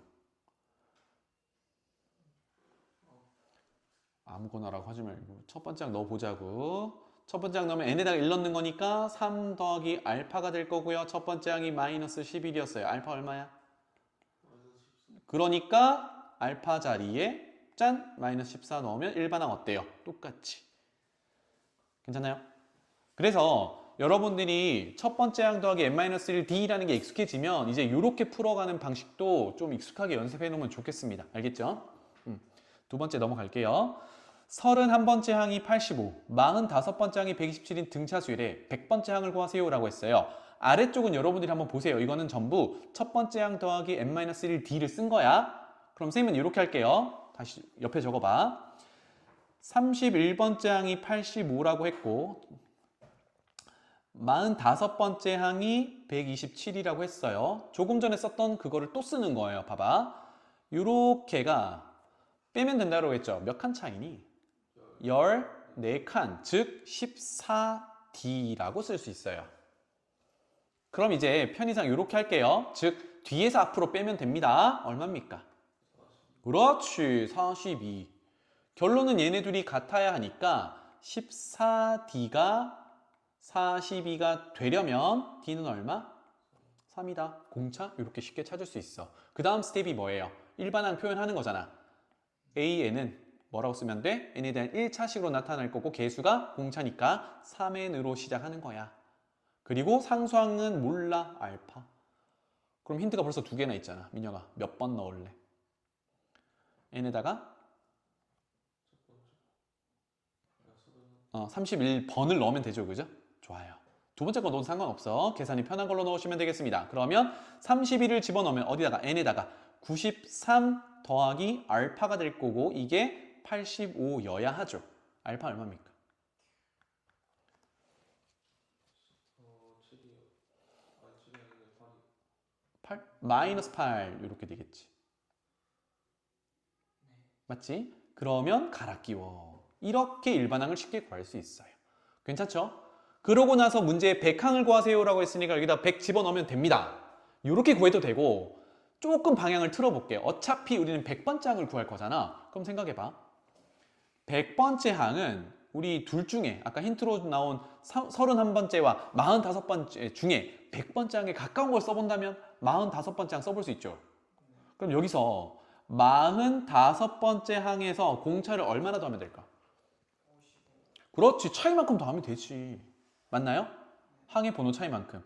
아무거나라고 하지 말고 첫 번째 항 넣어보자고. 첫 번째 항 넣으면 n에다가 1 넣는 거니까 3 더하기 알파가 될 거고요. 첫 번째 항이 마이너스 11이었어요. 알파 얼마야? 그러니까 알파 자리에 짠! 마이너스 14 넣으면 일반항 어때요? 똑같이. 괜찮나요? 그래서 여러분들이 첫 번째 항 더하기 n-1d라는 게 익숙해지면 이제 이렇게 풀어가는 방식도 좀 익숙하게 연습해 놓으면 좋겠습니다. 알겠죠? 두 번째 넘어갈게요. 31번째 항이 85, 45번째 항이 127인 등차 수열의 100번째 항을 구하세요 라고 했어요. 아래쪽은 여러분들이 한번 보세요. 이거는 전부 첫 번째 항 더하기 n-1d를 쓴 거야. 그럼 쌤은 이렇게 할게요. 다시 옆에 적어봐. 31번째 항이 85라고 했고 45번째 항이 127이라고 했어요. 조금 전에 썼던 그거를 또 쓰는 거예요. 봐봐. 요렇게가 빼면 된다고 했죠. 몇 칸 차이니? 14칸, 즉 14D라고 쓸 수 있어요. 그럼 이제 편의상 이렇게 할게요. 즉 뒤에서 앞으로 빼면 됩니다. 얼마입니까? 그렇지, 42. 결론은 얘네 둘이 같아야 하니까 14D가 42가 되려면 D는 얼마? 3이다. 공차? 이렇게 쉽게 찾을 수 있어. 그 다음 스텝이 뭐예요? 일반항 표현하는 거잖아. AN은 뭐라고 쓰면 돼? n에 대한 1차식으로 나타날 거고 개수가 공차니까 3n으로 시작하는 거야. 그리고 상수항은 몰라, 알파. 그럼 힌트가 벌써 2개나 있잖아. 민혁아, 몇 번 넣을래? n에다가 31번을 넣으면 되죠, 그죠? 좋아요. 두 번째 거 넣어도 상관없어. 계산이 편한 걸로 넣으시면 되겠습니다. 그러면 31을 집어넣으면 어디다가? n에다가 93 더하기 알파가 될 거고 이게 85여야 하죠. 알파 얼마입니까? 7이요. 7이 아니고 8이. 8? 마이너스 8 이렇게 되겠지. 맞지? 그러면 갈아 끼워. 이렇게 일반항을 쉽게 구할 수 있어요. 괜찮죠? 그러고 나서 문제에 100항을 구하세요 라고 했으니까 여기다 100 집어넣으면 됩니다. 이렇게 구해도 되고 조금 방향을 틀어볼게. 어차피 우리는 100번째 항을 구할 거잖아. 그럼 생각해봐. 100번째 항은 우리 둘 중에 아까 힌트로 나온 31번째와 45번째 중에 100번째 항에 가까운 걸 써본다면 45번째 항 써볼 수 있죠. 그럼 여기서 45번째 항에서 공차를 얼마나 더하면 될까? 그렇지, 차이만큼 더하면 되지. 맞나요? 항의 번호 차이만큼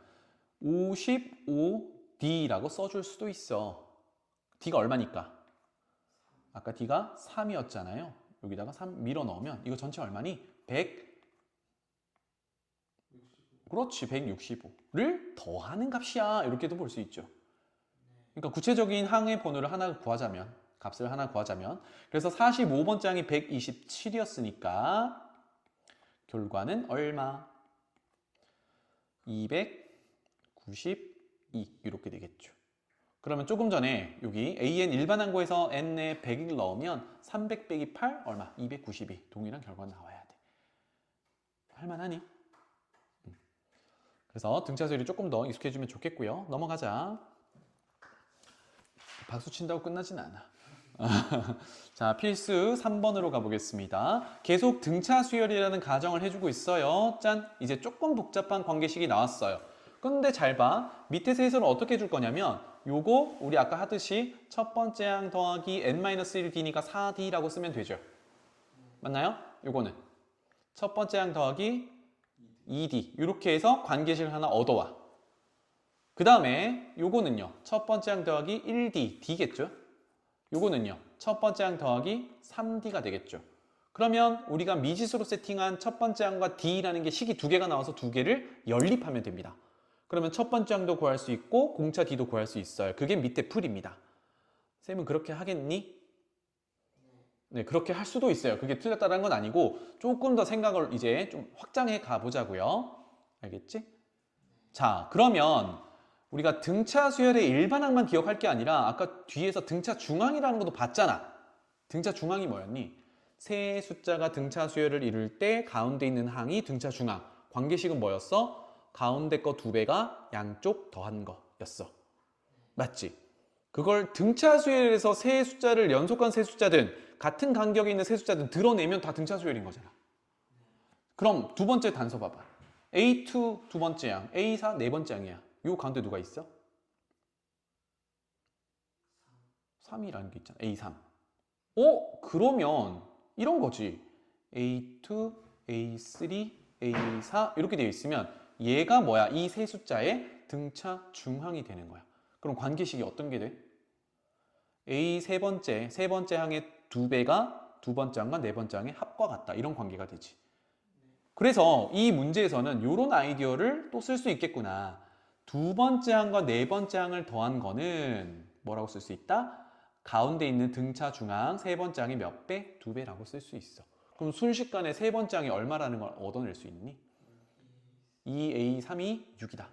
55D라고 써줄 수도 있어. D가 얼마니까? 아까 D가 3이었잖아요. 여기다가 3 밀어 넣으면 이거 전체 얼마니? 100. 그렇지, 165를 더하는 값이야. 이렇게도 볼 수 있죠. 그러니까 구체적인 항의 번호를 하나 구하자면, 값을 하나 구하자면, 그래서 45번째 항이 127이었으니까 결과는 얼마? 292 이렇게 되겠죠. 그러면 조금 전에 여기 AN 일반항고에서 N에 100을 넣으면 300 빼기 8 얼마? 292. 동일한 결과가 나와야 돼. 할만하니? 그래서 등차 수열이 조금 더 익숙해지면 좋겠고요. 넘어가자. 박수 친다고 끝나진 않아. 자, 필수 3번으로 가보겠습니다. 계속 등차 수열이라는 가정을 해주고 있어요. 짠! 이제 조금 복잡한 관계식이 나왔어요. 근데 잘 봐. 밑에서 해설을 어떻게 해줄 거냐면 요거 우리 아까 하듯이 첫 번째 항 더하기 n-1d니까 4d라고 쓰면 되죠. 맞나요? 요거는 첫 번째 항 더하기 2d 이렇게 해서 관계식을 하나 얻어와. 그 다음에 요거는요. 첫 번째 항 더하기 1d, d겠죠? 요거는요. 첫 번째 항 더하기 3d가 되겠죠. 그러면 우리가 미지수로 세팅한 첫 번째 항과 d라는 게 식이 2개가 나와서 2개를 연립하면 됩니다. 그러면 첫 번째 항도 구할 수 있고 공차 d도 구할 수 있어요. 그게 밑에 풀입니다. 쌤은 그렇게 하겠니? 네, 그렇게 할 수도 있어요. 그게 틀렸다는 건 아니고 조금 더 생각을 이제 좀 확장해 가보자고요. 알겠지? 자, 그러면 우리가 등차 수열의 일반항만 기억할 게 아니라 아까 뒤에서 등차 중항이라는 것도 봤잖아. 등차 중항이 뭐였니? 세 숫자가 등차 수열을 이룰 때 가운데 있는 항이 등차 중항. 관계식은 뭐였어? 가운데 거 2배가 양쪽 더한 거였어. 맞지? 그걸 등차 수열에서 세 숫자를 연속한 세 숫자든 같은 간격에 있는 세 숫자든 드러내면 다 등차 수열인 거잖아. 그럼 두 번째 단서 봐봐. A2 두 번째 항, A4 네 번째 항이야. 요 가운데 누가 있어? 3이라는 게 있잖아. A3. 그러면 이런 거지. A2, A3, A4 이렇게 되어 있으면 얘가 뭐야? 이 세 숫자의 등차 중항이 되는 거야. 그럼 관계식이 어떤 게 돼? A 세 번째 항의 2배가 두 번째 항과 네 번째 항의 합과 같다. 이런 관계가 되지. 그래서 이 문제에서는 이런 아이디어를 또 쓸 수 있겠구나. 두 번째 항과 네 번째 항을 더한 거는 뭐라고 쓸 수 있다? 가운데 있는 등차 중항 세 번째 항의 몇 배? 두 배라고 쓸 수 있어. 그럼 순식간에 세 번째 항이 얼마라는 걸 얻어낼 수 있니? 2A3이 6이다.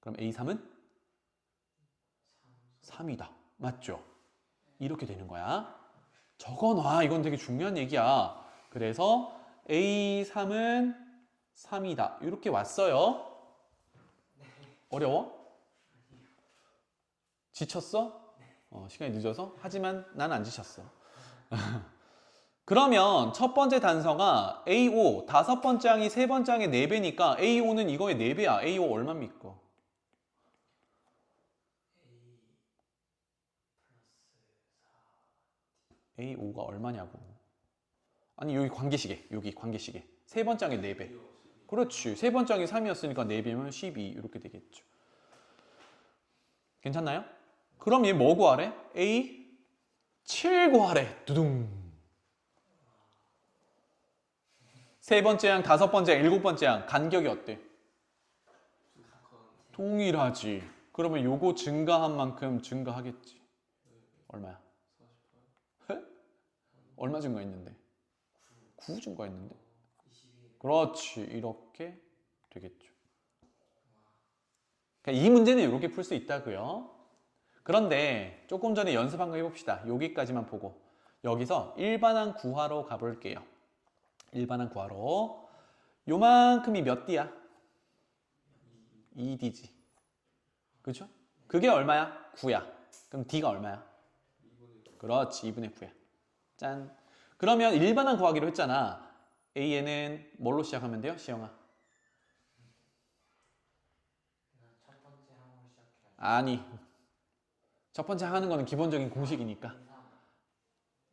그럼 A3은 3이다. 맞죠? 이렇게 되는 거야. 적어놔. 이건 되게 중요한 얘기야. 그래서 A3은 3이다. 이렇게 왔어요. 어려워? 지쳤어? 시간이 늦어서? 하지만 난 안 지쳤어. 그러면 첫 번째 단서가 A5, 다섯 번째 항이 세 번째 항의 4배니까 A5는 이거의 4배야. A5 얼마입니까? A5가 얼마냐고. 아니 여기 관계시계. 여기 관계시계. 세 번째 항의 4배. 그렇지. 세 번째 항이 3이었으니까 4배면 12 이렇게 되겠죠. 괜찮나요? 그럼 얘 뭐 구하래? A7 구하래. 두둥. 세 번째 항, 다섯 번째 항, 일곱 번째 항 간격이 어때? 동일하지. 그러면 요거 증가한 만큼 증가하겠지. 얼마야? 48. 얼마 증가했는데? 9 증가했는데? 그렇지. 이렇게 되겠죠. 이 문제는 이렇게 풀 수 있다고요. 그런데 조금 전에 연습한 거 해봅시다. 여기까지만 보고 여기서 일반항 구하러 가볼게요. 일반항 구하러. 요만큼이 몇 D야? 2D지. 그죠? 그게 얼마야? 9야. 그럼 D가 얼마야? 그렇지. 2분의 9야. 짠. 그러면 일반항 구하기로 했잖아. A에는 뭘로 시작하면 돼요? 시영아. 첫 번째 항으로 시작해야지. 아니. 첫 번째 하는 거는 기본적인 공식이니까.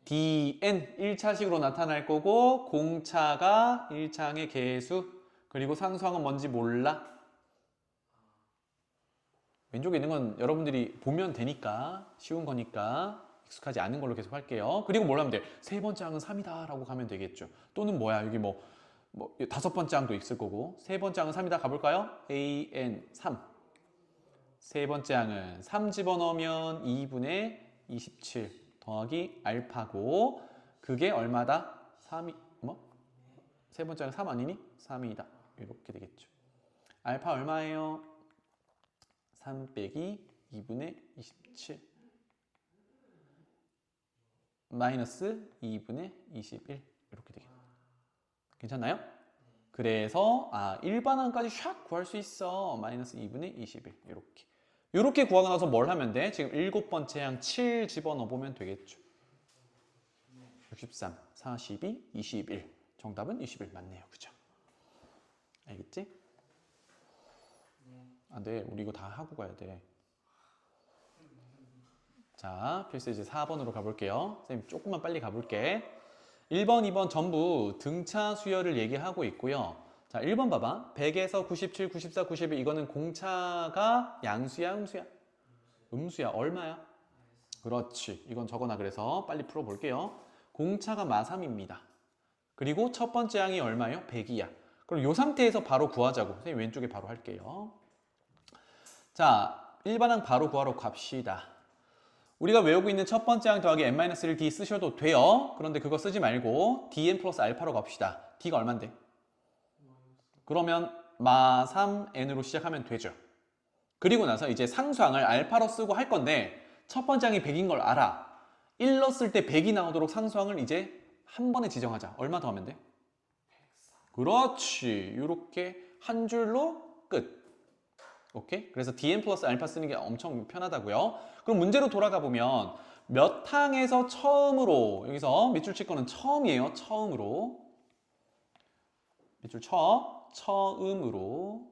dn 1차식으로 나타날 거고 공차가 1차항의 개수 그리고 상수항은 뭔지 몰라. 왼쪽에 있는 건 여러분들이 보면 되니까 쉬운 거니까 익숙하지 않은 걸로 계속 할게요. 그리고 뭘 하면 돼? 세 번째 항은 3이다 라고 가면 되겠죠. 또는 뭐야 여기 뭐 다섯 번째 항도 있을 거고 세 번째 항은 3이다 가볼까요? an 3 세 번째 항은 3 집어넣으면 2분의 27 더하기 알파고 그게 얼마다? 3이 뭐? 세 번째 항 3 아니니? 3이다. 이렇게 되겠죠. 알파 얼마예요? 3 빼기 2분의 27 마이너스 2분의 21 이렇게 되겠죠. 괜찮나요? 그래서 일반항까지 샥 구할 수 있어. 마이너스 2분의 21 이렇게 구하고 나서 뭘 하면 돼? 지금 일곱 번째 항 7 집어넣어 보면 되겠죠. 63, 42, 21 정답은 21 맞네요. 그죠? 알겠지? 네, 우리 이거 다 하고 가야 돼. 자, 필수 이제 4번으로 가볼게요. 선생님 조금만 빨리 가볼게. 1번, 2번 전부 등차 수열을 얘기하고 있고요. 자, 1번 봐봐. 100에서 97, 94, 91 이거는 공차가 양수야, 음수야? 음수야. 얼마야? 그렇지. 이건 적어놔. 그래서 빨리 풀어볼게요. 공차가 마3입니다. 그리고 첫 번째 항이 얼마예요? 100이야. 그럼 이 상태에서 바로 구하자고. 선생님 왼쪽에 바로 할게요. 자, 일반항 바로 구하러 갑시다. 우리가 외우고 있는 첫 번째 항 더하기 n-1d 쓰셔도 돼요. 그런데 그거 쓰지 말고 dn 플러스 알파로 갑시다. d가 얼만데? 그러면 마3n으로 시작하면 되죠. 그리고 나서 이제 상수항을 알파로 쓰고 할 건데 첫 번째 항이 100인 걸 알아. 1 넣었을 때 100이 나오도록 상수항을 이제 한 번에 지정하자. 얼마 더 하면 돼? 그렇지. 이렇게 한 줄로 끝. 오케이? 그래서 dn 플러스 알파 쓰는 게 엄청 편하다고요. 그럼 문제로 돌아가 보면 몇 항에서 처음으로 여기서 밑줄 칠 거는 처음이에요. 처음으로 밑줄 처음으로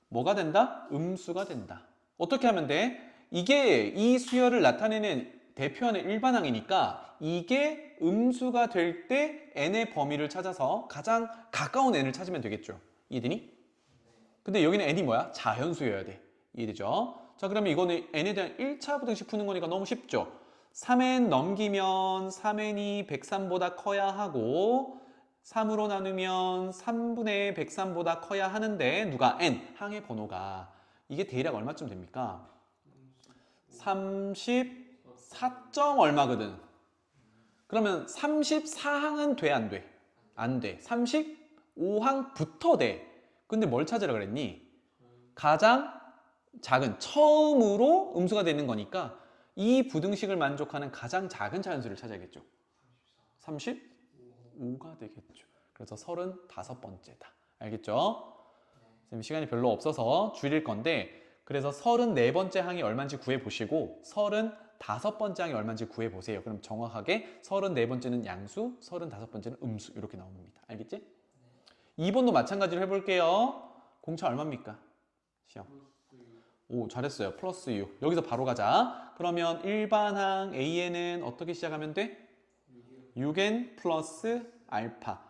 뭐가 된다? 음수가 된다. 어떻게 하면 돼? 이게 이 수열을 나타내는 대표하는 일반항이니까 이게 음수가 될 때 n의 범위를 찾아서 가장 가까운 n을 찾으면 되겠죠. 이해되니? 근데 여기는 n이 뭐야? 자연수여야 돼. 이해되죠? 자, 그러면 이거는 n에 대한 1차 부등식 푸는 거니까 너무 쉽죠? 3n 넘기면 3n이 103보다 커야 하고 3으로 나누면 3분의 103보다 커야 하는데 누가? n, 항의 번호가 이게 대략 얼마쯤 됩니까? 34점 얼마거든. 그러면 34항은 돼, 안 돼? 안 돼. 35항부터 돼. 근데 뭘 찾으라 그랬니? 가장 작은, 처음으로 음수가 되는 거니까 이 부등식을 만족하는 가장 작은 자연수를 찾아야겠죠. 35가 되겠죠. 그래서 35번째다. 알겠죠? 선생님 시간이 별로 없어서 줄일 건데 그래서 34번째 항이 얼마인지 구해보시고 35번째 항이 얼마인지 구해보세요. 그럼 정확하게 34번째는 양수, 35번째는 음수 이렇게 나옵니다. 알겠지? 2번도 마찬가지로 해볼게요. 공차 얼마입니까? 시험. 오, 잘했어요. 플러스 6. 여기서 바로 가자. 그러면 일반항 AN은 어떻게 시작하면 돼? 6n 플러스 알파.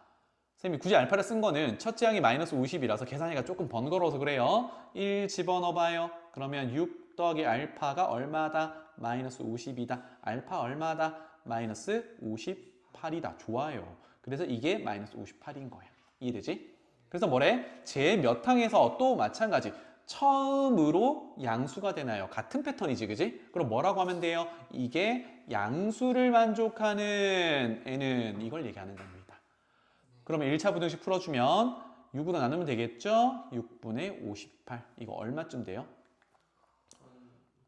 선생님이 굳이 알파를 쓴 거는 첫째 항이 마이너스 50이라서 계산하기가 조금 번거로워서 그래요. 1 집어넣어봐요. 그러면 6 더하기 알파가 얼마다? 마이너스 50이다. 알파 얼마다? 마이너스 58이다. 좋아요. 그래서 이게 마이너스 58인 거야. 이해되지? 그래서 뭐래? 제 몇 항에서 또 마찬가지. 처음으로 양수가 되나요? 같은 패턴이지, 그지? 그럼 뭐라고 하면 돼요? 이게 양수를 만족하는 n은 이걸 얘기하는 겁니다. 그러면 1차 부등식 풀어주면 6으로 나누면 되겠죠? 6분의 58. 이거 얼마쯤 돼요?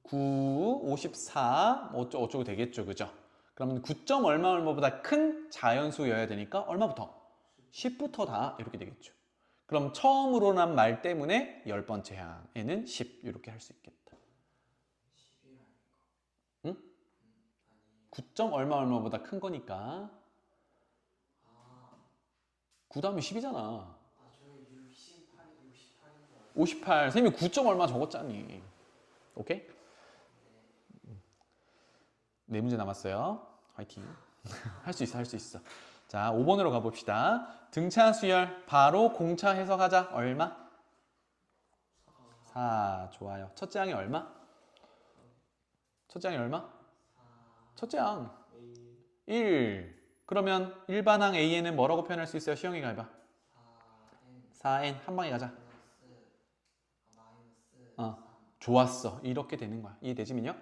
9, 54, 어쩌고 되겠죠, 그죠? 그러면 9점 얼마보다 큰 자연수여야 되니까 얼마부터? 10부터다 이렇게 되겠죠. 그럼 처음으로 난 말 때문에 10번째 항에는 10 이렇게 할 수 있겠다. 11 아닌가? 응? 9점 얼마보다 큰 거니까 9 다음에 10이잖아. 저희 68인 거 58. 선생님이 9점 얼마 적었잖니. 오케이? 네 문제 남았어요. 화이팅. 할 수 있어, 할 수 있어. 자, 5번으로 가봅시다. 등차 수열, 바로 공차 해석하자. 얼마? 4. 좋아요. 첫째 항이 얼마? 첫째 항이 얼마? 첫째 항 1. 그러면 일반항 AN은 뭐라고 표현할 수 있어요? 시영이가 해봐. 4n. 한 방에 가자. 좋았어. 이렇게 되는 거야. 이해되지, 민혁?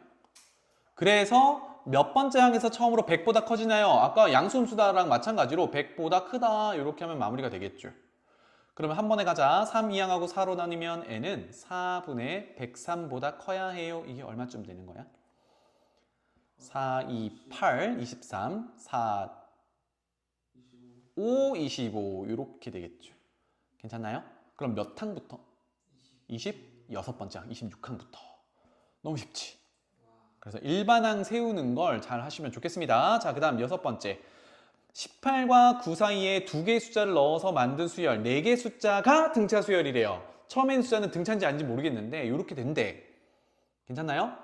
그래서 몇 번째 항에서 처음으로 100보다 커지나요? 아까 양수음수다랑 마찬가지로 100보다 크다 이렇게 하면 마무리가 되겠죠. 그러면 한 번에 가자. 3 2항하고 4로 나누면 n은 4분의 103보다 커야 해요. 이게 얼마쯤 되는 거야? 4, 2, 8, 23, 4, 5, 25 이렇게 되겠죠. 괜찮나요? 그럼 몇 항부터? 26번째 항, 26항부터. 너무 쉽지? 그래서 일반항 세우는 걸 잘 하시면 좋겠습니다. 자, 그 다음 6번째. 18과 9 사이에 2개의 숫자를 넣어서 만든 수열, 4개의 숫자가 등차 수열이래요. 처음엔 숫자는 등차인지 아닌지 모르겠는데 이렇게 된대. 괜찮나요?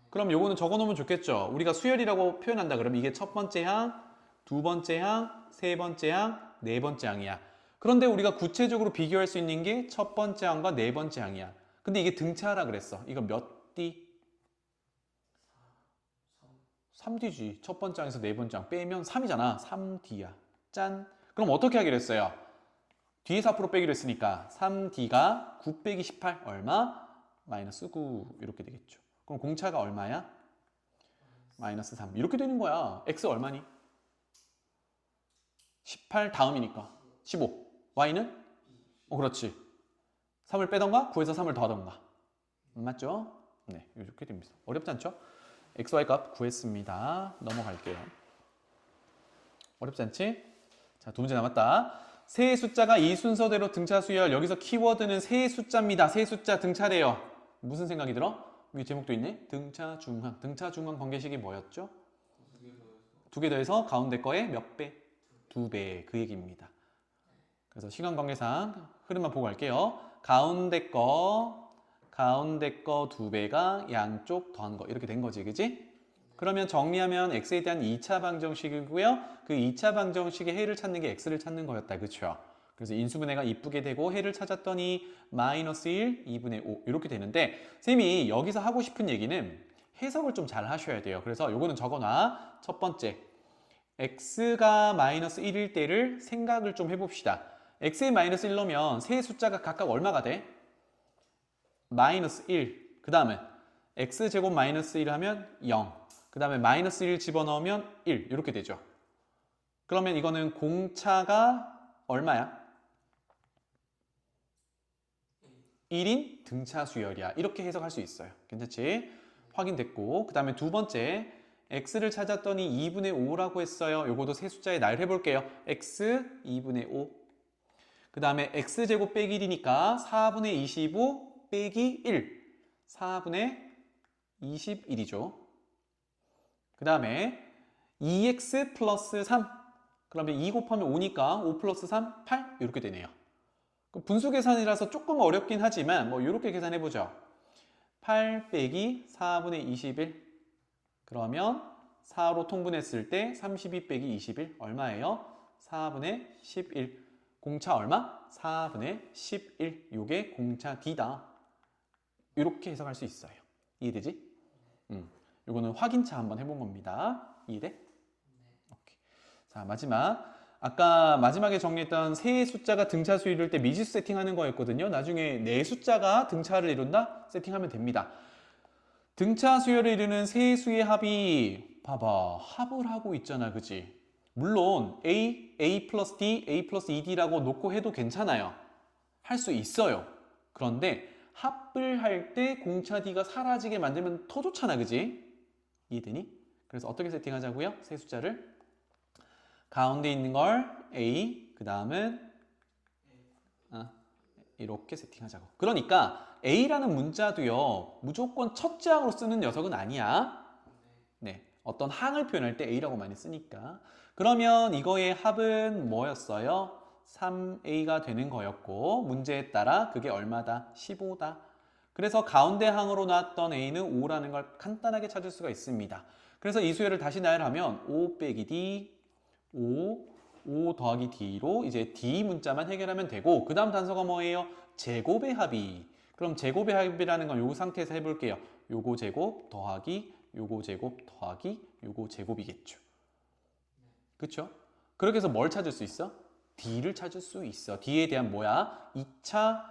그럼 요거는 적어놓으면 좋겠죠. 우리가 수열이라고 표현한다 그러면 이게 첫 번째 항, 두 번째 항, 세 번째 항, 네 번째 항이야. 그런데 우리가 구체적으로 비교할 수 있는 게 첫 번째 항과 네 번째 항이야. 근데 이게 등차라 그랬어. 이거 몇 D? 3D지. 첫 번째 항에서 네 번째 항 빼면 3이잖아. 3D야. 짠. 그럼 어떻게 하기로 했어요? 뒤에서 앞으로 빼기로 했으니까 3D가 9 빼기 18 얼마? 마이너스 9 이렇게 되겠죠. 그럼 공차가 얼마야? 마이너스 3 이렇게 되는 거야. X 얼마니? 18 다음이니까 15. Y는? 그렇지. 3을 빼던가 9에서 3을 더하던가. 맞죠? 네, 이렇게 됩니다. 어렵지 않죠? XY 값 구했습니다. 넘어갈게요. 어렵지 않지? 자, 두 문제 남았다. 세 숫자가 이 순서대로 등차 수열. 여기서 키워드는 세 숫자입니다. 세 숫자 등차래요. 무슨 생각이 들어? 위에 제목도 있네. 등차 중항. 등차 중항 관계식이 뭐였죠? 두 개 더해서 가운데 거에 몇 배? 2배. 그 얘기입니다. 그래서 시간 관계상 흐름만 보고 갈게요. 가운데 거 2배가 양쪽 더한 거 이렇게 된 거지, 그지? 그러면 정리하면 x에 대한 2차 방정식이고요. 그 2차 방정식의 해를 찾는 게 x를 찾는 거였다, 그렇죠? 그래서 인수분해가 이쁘게 되고 해를 찾았더니 마이너스 1, 2분의 5 이렇게 되는데 선생님이 여기서 하고 싶은 얘기는 해석을 좀 잘 하셔야 돼요. 그래서 요거는 적어놔. 첫 번째, x가 마이너스 1일 때를 생각을 좀 해봅시다. x에 마이너스 1 넣으면 세 숫자가 각각 얼마가 돼? 마이너스 1. 그 다음에 x제곱 마이너스 1 하면 0. 그 다음에 마이너스 1 집어넣으면 1. 이렇게 되죠. 그러면 이거는 공차가 얼마야? 1인 등차 수열이야. 이렇게 해석할 수 있어요. 괜찮지? 확인됐고, 그 다음에 두 번째, x를 찾았더니 2분의 5라고 했어요. 요거도 세 숫자에 나열 해볼게요. x 2분의 5. 그 다음에 x제곱 빼기 1이니까 4분의 25 빼기 1. 4분의 21이죠. 그 다음에 2x 플러스 3. 그러면 2 곱하면 5니까 5 플러스 3, 8 이렇게 되네요. 분수 계산이라서 조금 어렵긴 하지만 뭐 이렇게 계산해보죠. 8 빼기 4분의 21. 그러면 4로 통분했을 때 32 빼기 21 얼마예요? 4분의 11. 공차 얼마? 4분의 11. 요게 공차 D다. 이렇게 해석할 수 있어요. 이해되지? 요거는 확인차 한번 해본 겁니다. 이해돼? 오케이. 자, 마지막. 아까 마지막에 정리했던 세 숫자가 등차수 이룰 때 미지수 세팅하는 거였거든요. 나중에 네 숫자가 등차를 이룬다? 세팅하면 됩니다. 등차 수열을 이루는 세 수의 합이 봐봐. 합을 하고 있잖아. 그지? 물론 A 플러스 D, A 플러스 2D라고 놓고 해도 괜찮아요. 할 수 있어요. 그런데 합을 할 때 공차 D가 사라지게 만들면 더 좋잖아. 그지? 이해되니? 그래서 어떻게 세팅하자고요? 세 숫자를 가운데 있는 걸 A, 그 다음은 이렇게 세팅하자고. 그러니까 A라는 문자도요, 무조건 첫째 항으로 쓰는 녀석은 아니야. 네, 어떤 항을 표현할 때 A라고 많이 쓰니까. 그러면 이거의 합은 뭐였어요? 3A가 되는 거였고, 문제에 따라 그게 얼마다? 15다. 그래서 가운데 항으로 나왔던 A는 5라는 걸 간단하게 찾을 수가 있습니다. 그래서 이 수열을 다시 나열하면 5 빼기 D, 5 더하기 D로 이제 D 문자만 해결하면 되고, 그 다음 단서가 뭐예요? 제곱의 합이. 그럼 제곱의 합이라는 건 요 상태에서 해볼게요. 요거 제곱 더하기 요거 제곱 더하기 요거 제곱이겠죠. 그쵸? 그렇게 해서 뭘 찾을 수 있어? D를 찾을 수 있어. D에 대한 뭐야? 2차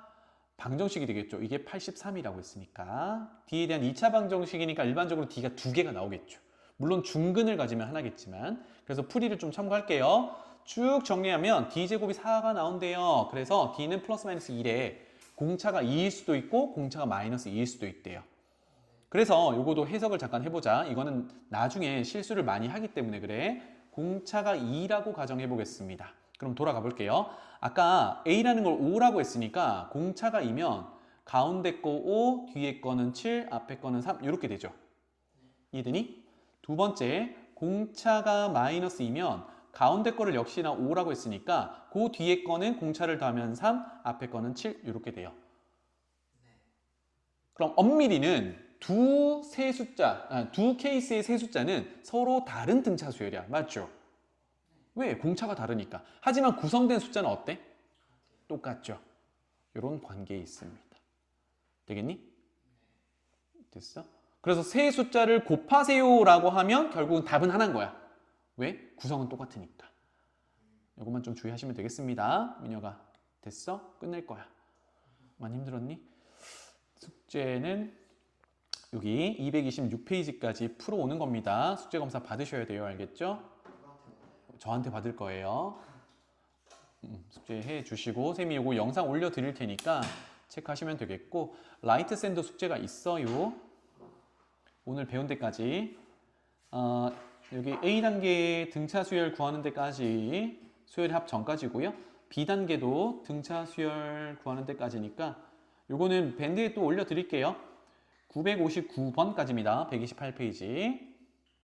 방정식이 되겠죠. 이게 83이라고 했으니까. D에 대한 2차 방정식이니까 일반적으로 D가 두 개가 나오겠죠. 물론 중근을 가지면 하나겠지만. 그래서 풀이를 좀 참고할게요. 쭉 정리하면 D제곱이 4가 나온대요. 그래서 D는 플러스 마이너스 1에 공차가 2일 수도 있고 공차가 마이너스 2일 수도 있대요. 그래서 요거도 해석을 잠깐 해보자. 이거는 나중에 실수를 많이 하기 때문에 그래. 공차가 2라고 가정해 보겠습니다. 그럼 돌아가 볼게요. 아까 A라는 걸 5라고 했으니까 공차가 2면 가운데 거 5, 뒤에 거는 7, 앞에 거는 3 이렇게 되죠. 이해되니? 두 번째, 공차가 마이너스 2면 가운데 거를 역시나 5라고 했으니까 그 뒤에 거는 공차를 더하면 3, 앞에 거는 7 이렇게 돼요. 그럼 엄밀히는 두 케이스의 세 숫자는 서로 다른 등차 수열이야. 맞죠? 왜? 공차가 다르니까. 하지만 구성된 숫자는 어때? 똑같죠. 이런 관계에 있습니다. 되겠니? 됐어? 그래서 세 숫자를 곱하세요라고 하면 결국은 답은 하나인 거야. 왜? 구성은 똑같으니까. 이것만 좀 주의하시면 되겠습니다. 민혁아, 됐어? 끝낼 거야. 많이 힘들었니? 숙제는 여기 226페이지까지 풀어오는 겁니다. 숙제 검사 받으셔야 돼요. 알겠죠? 저한테 받을 거예요. 숙제해 주시고 쌤이 요거 영상 올려드릴 테니까 체크하시면 되겠고, 라이트 샌드 숙제가 있어요. 오늘 배운 데까지 여기 A단계 등차 수열 구하는 데까지 수열 합 전까지고요. B단계도 등차 수열 구하는 데까지니까 요거는 밴드에 또 올려드릴게요. 959번까지입니다. 128페이지.